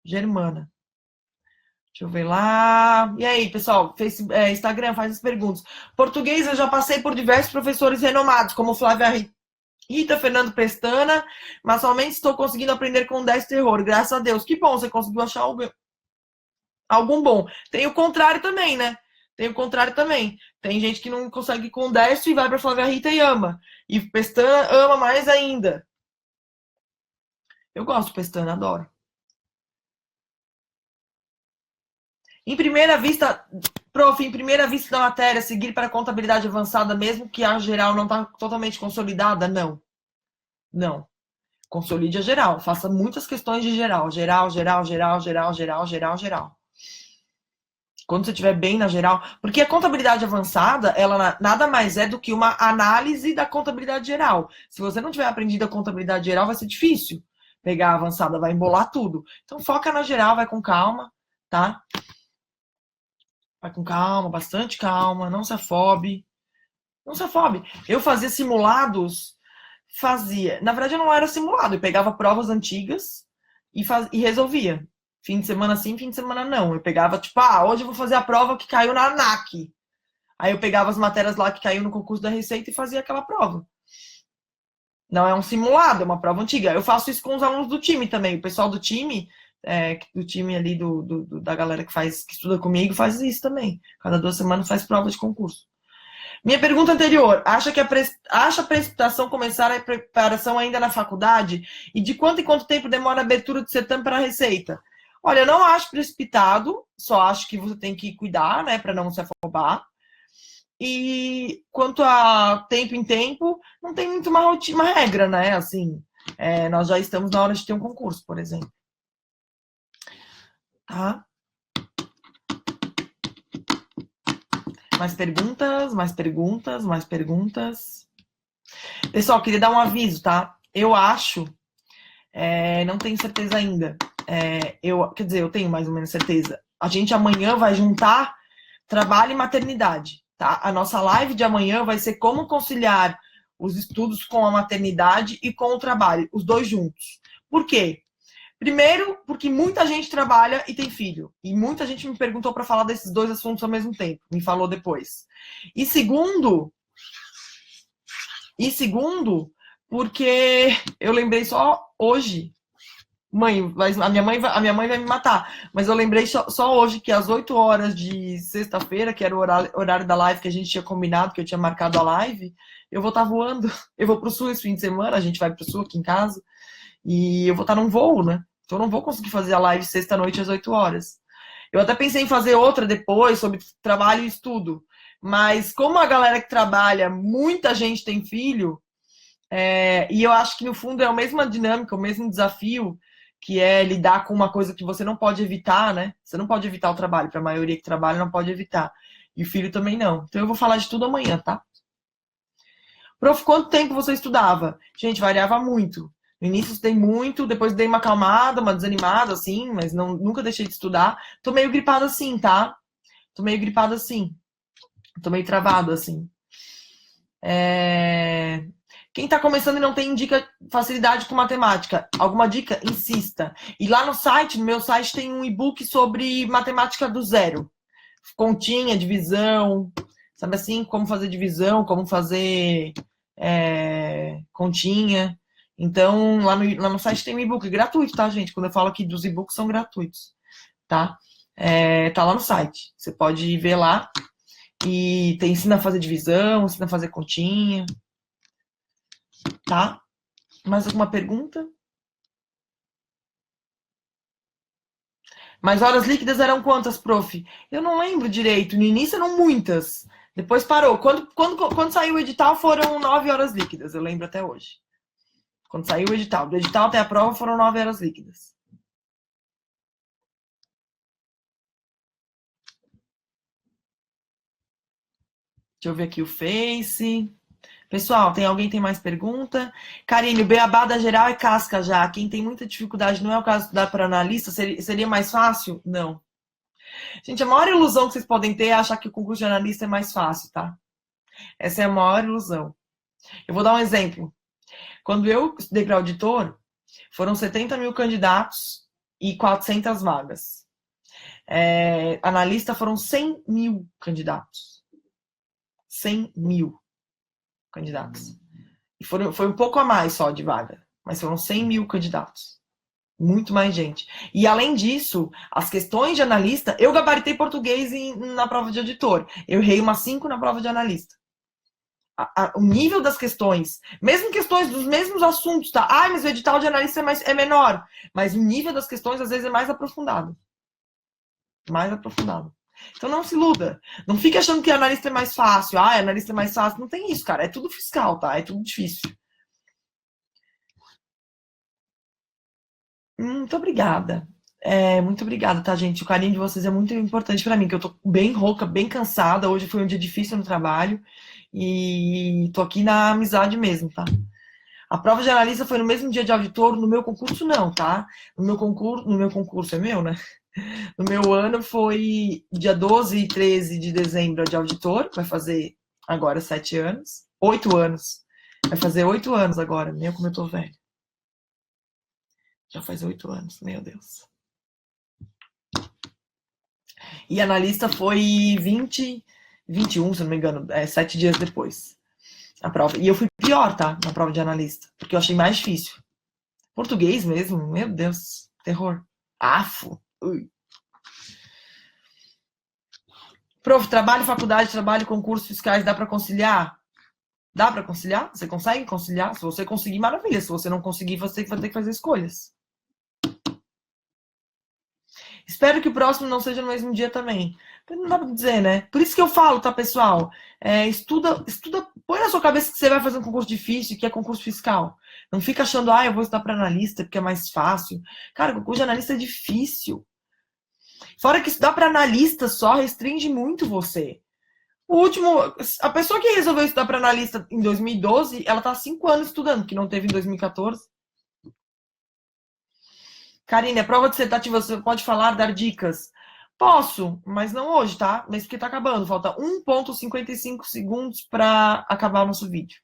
Germana. Deixa eu ver lá. E aí, pessoal? Instagram, faz as perguntas. Português, eu já passei por diversos professores renomados, como Flávia Rita, Fernando Pestana, mas somente estou conseguindo aprender com 10 terror. Graças a Deus. Que bom, você conseguiu achar algum bom. Tem o contrário também, né? Tem o contrário também. Tem gente que não consegue com 10 e vai para Flávia Rita e ama. E Pestana ama mais ainda. Eu gosto de Pestana, adoro. Em primeira vista, prof, em primeira vista da matéria, seguir para a contabilidade avançada, mesmo que a geral não está totalmente consolidada? Não. Não. Consolide a geral. Faça muitas questões de geral. Geral, geral, geral, geral, geral, geral, geral. Quando você estiver bem na geral. Porque a contabilidade avançada, ela nada mais é do que uma análise da contabilidade geral. Se você não tiver aprendido a contabilidade geral, vai ser difícil pegar a avançada, vai embolar tudo. Então foca na geral, vai com calma, tá? Vai com calma, bastante calma, não se afobe. Não se afobe. Eu fazia simulados, na verdade, eu não era simulado, eu pegava provas antigas e resolvia. Fim de semana sim, fim de semana não. Eu pegava, tipo, hoje eu vou fazer a prova que caiu na ANAC. Aí eu pegava as matérias lá que caiu no concurso da Receita e fazia aquela prova. Não é um simulado, é uma prova antiga. Eu faço isso com os alunos do time também. O pessoal do time ali da galera que estuda comigo, faz isso também. Cada 2 semanas faz prova de concurso. Minha pergunta anterior, acha a precipitação começar a preparação ainda na faculdade? E de quanto em quanto tempo demora a abertura do certame para a Receita? Olha, eu não acho precipitado, só acho que você tem que cuidar, né, para não se afobar. E quanto a tempo em tempo, não tem muito uma regra, né, assim. nós já estamos na hora de ter um concurso, por exemplo. Tá? Mais perguntas, mais perguntas, mais perguntas. Pessoal, queria dar um aviso, tá? Eu acho, não tenho certeza ainda. Quer dizer, eu tenho mais ou menos certeza. A gente amanhã vai juntar trabalho e maternidade, tá? A nossa live de amanhã vai ser como conciliar os estudos com a maternidade e com o trabalho, os dois juntos. Por quê? Primeiro, porque muita gente trabalha e tem filho. E muita gente me perguntou para falar desses dois assuntos ao mesmo tempo. Me falou depois. E segundo, porque eu lembrei só hoje. Mãe, a minha mãe vai me matar. Mas eu lembrei só hoje que às 8 horas de sexta-feira, que era o horário da live que a gente tinha combinado, que eu tinha marcado a live, eu vou estar voando. Eu vou pro sul esse fim de semana, a gente vai pro sul aqui em casa. E eu vou estar num voo, né? Então eu não vou conseguir fazer a live sexta-noite às 8 horas. Eu até pensei em fazer outra depois, sobre trabalho e estudo. Mas como a galera que trabalha, muita gente tem filho, e eu acho que no fundo é a mesma dinâmica, o mesmo desafio, que é lidar com uma coisa que você não pode evitar, né? Você não pode evitar o trabalho, para a maioria que trabalha não pode evitar. E o filho também não. Então eu vou falar de tudo amanhã, tá? Prof, quanto tempo você estudava? Gente, variava muito. No início estudei muito, depois dei uma acalmada, uma desanimada, assim, mas nunca deixei de estudar. Tô meio gripada assim, tá? Tô meio gripada assim. Tô meio travado assim. Quem tá começando e não tem facilidade com matemática, alguma dica? Insista. E lá no meu site tem um e-book sobre matemática do zero. Continha, divisão, sabe assim? Como fazer divisão, como fazer continha. Então, lá no site tem um e-book gratuito, tá, gente? Quando eu falo aqui dos e-books, são gratuitos, tá? Tá lá no site. Você pode ver lá. E ensina a fazer divisão, ensina a fazer continha. Tá? Mais alguma pergunta? Mas horas líquidas eram quantas, prof? Eu não lembro direito. No início eram muitas. Depois parou. Quando saiu o edital foram 9 horas líquidas. Eu lembro até hoje. Quando saiu o edital. Do edital até a prova foram 9 horas líquidas. Deixa eu ver aqui o Face. Pessoal, alguém tem mais pergunta? Karine, o beabá da geral é casca já. Quem tem muita dificuldade, não é o caso da para analista? Seria mais fácil? Não. Gente, a maior ilusão que vocês podem ter é achar que o concurso de analista é mais fácil, tá? Essa é a maior ilusão. Eu vou dar um exemplo. Quando eu estudei para auditor, foram 70 mil candidatos e 400 vagas. Analista foram 100 mil candidatos. 100 mil candidatos. E foi um pouco a mais só de vaga, mas foram 100 mil candidatos. Muito mais gente. E além disso, as questões de analista, eu gabaritei português na prova de auditor. Eu errei umas 5 na prova de analista. O nível das questões, mesmo questões dos mesmos assuntos, tá? Mas o edital de analista é menor. Mas o nível das questões, às vezes, é mais aprofundado. Mais aprofundado. Então não se iluda. Não fique achando que analista é mais fácil. Analista é mais fácil. Não tem isso, cara. É tudo fiscal, tá? É tudo difícil. Muito obrigada. Muito obrigada, tá, gente? O carinho de vocês é muito importante pra mim, que eu tô bem rouca, bem cansada. Hoje foi um dia difícil no trabalho. E tô aqui na amizade mesmo, tá? A prova de analista foi no mesmo dia de auditor, no meu concurso não, tá? No meu concurso é meu, né? No meu ano foi dia 12 e 13 de dezembro de auditor, vai fazer agora 7 anos. 8 anos. Vai fazer 8 anos agora, meu como eu tô velho. Já faz 8 anos, meu Deus. E analista foi 21, se não me engano, 7 dias depois. A prova. E eu fui pior, tá? Na prova de analista. Porque eu achei mais difícil. Português mesmo, meu Deus. Terror. Afo. Ui. Prof, trabalho, faculdade, trabalho, concursos fiscais, dá para conciliar? Dá para conciliar? Você consegue conciliar? Se você conseguir, maravilha. Se você não conseguir, você vai ter que fazer escolhas. Espero que o próximo não seja no mesmo dia também. Não dá pra dizer, né? Por isso que eu falo, tá, pessoal? Estuda, põe na sua cabeça que você vai fazer um concurso difícil, que é concurso fiscal. Não fica achando, eu vou estudar para analista porque é mais fácil. Cara, concurso de analista é difícil. Fora que estudar para analista só restringe muito você. A pessoa que resolveu estudar para analista em 2012, ela tá há 5 anos estudando, que não teve em 2014. Karine, a prova dissertativa, você pode falar, dar dicas? Posso, mas não hoje, tá? Mas porque tá acabando. Falta 1,55 segundos para acabar o nosso vídeo.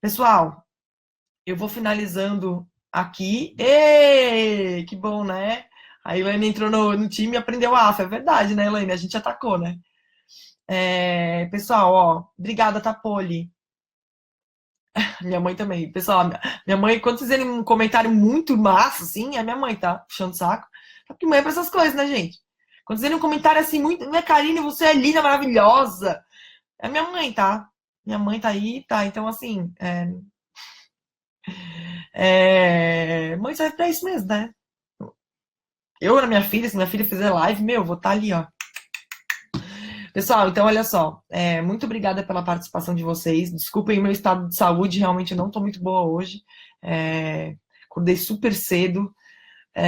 Pessoal, eu vou finalizando aqui. Ê, que bom, né? A Elaine entrou no time e aprendeu a AFA. É verdade, né, Elaine? A gente atacou, né? Pessoal, ó, obrigada, Tapoli. Minha mãe também. Pessoal, minha mãe, quando vocês verem um comentário muito massa, assim, é minha mãe, tá? Puxando o saco. Porque mãe é pra essas coisas, né, gente? Quando vocês verem um comentário assim, muito. Minha Karine, você é linda, maravilhosa. É minha mãe, tá? Minha mãe tá aí, tá? Então, assim. Mãe serve pra isso mesmo, né? Eu, na minha filha, se minha filha fizer live, meu, vou estar ali, ó. Pessoal, então olha só, muito obrigada pela participação de vocês. Desculpem o meu estado de saúde, realmente eu não estou muito boa hoje. Acordei super cedo,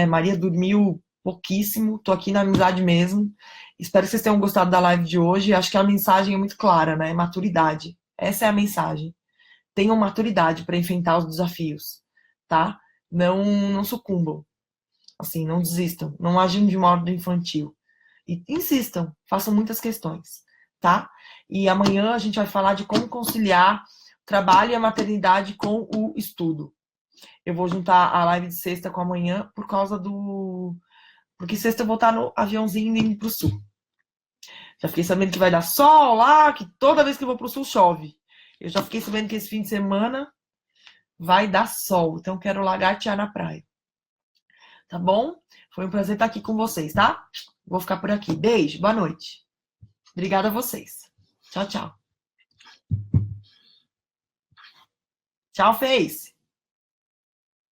Maria dormiu pouquíssimo, estou aqui na amizade mesmo. Espero que vocês tenham gostado da live de hoje. Acho que a mensagem é muito clara, né? Maturidade. Essa é a mensagem. Tenham maturidade para enfrentar os desafios, tá? Não sucumbam, assim, não desistam, não agem de modo infantil. E insistam, façam muitas questões, tá? E amanhã a gente vai falar de como conciliar o trabalho e a maternidade com o estudo. Eu vou juntar a live de sexta com amanhã por causa do... Porque sexta eu vou estar no aviãozinho indo pro sul. Já fiquei sabendo que vai dar sol lá, que toda vez que eu vou pro sul chove. Eu já fiquei sabendo que esse fim de semana vai dar sol. Então quero lagartear na praia. Tá bom? Foi um prazer estar aqui com vocês, tá? Vou ficar por aqui. Beijo, boa noite. Obrigada a vocês. Tchau, tchau. Tchau, Face.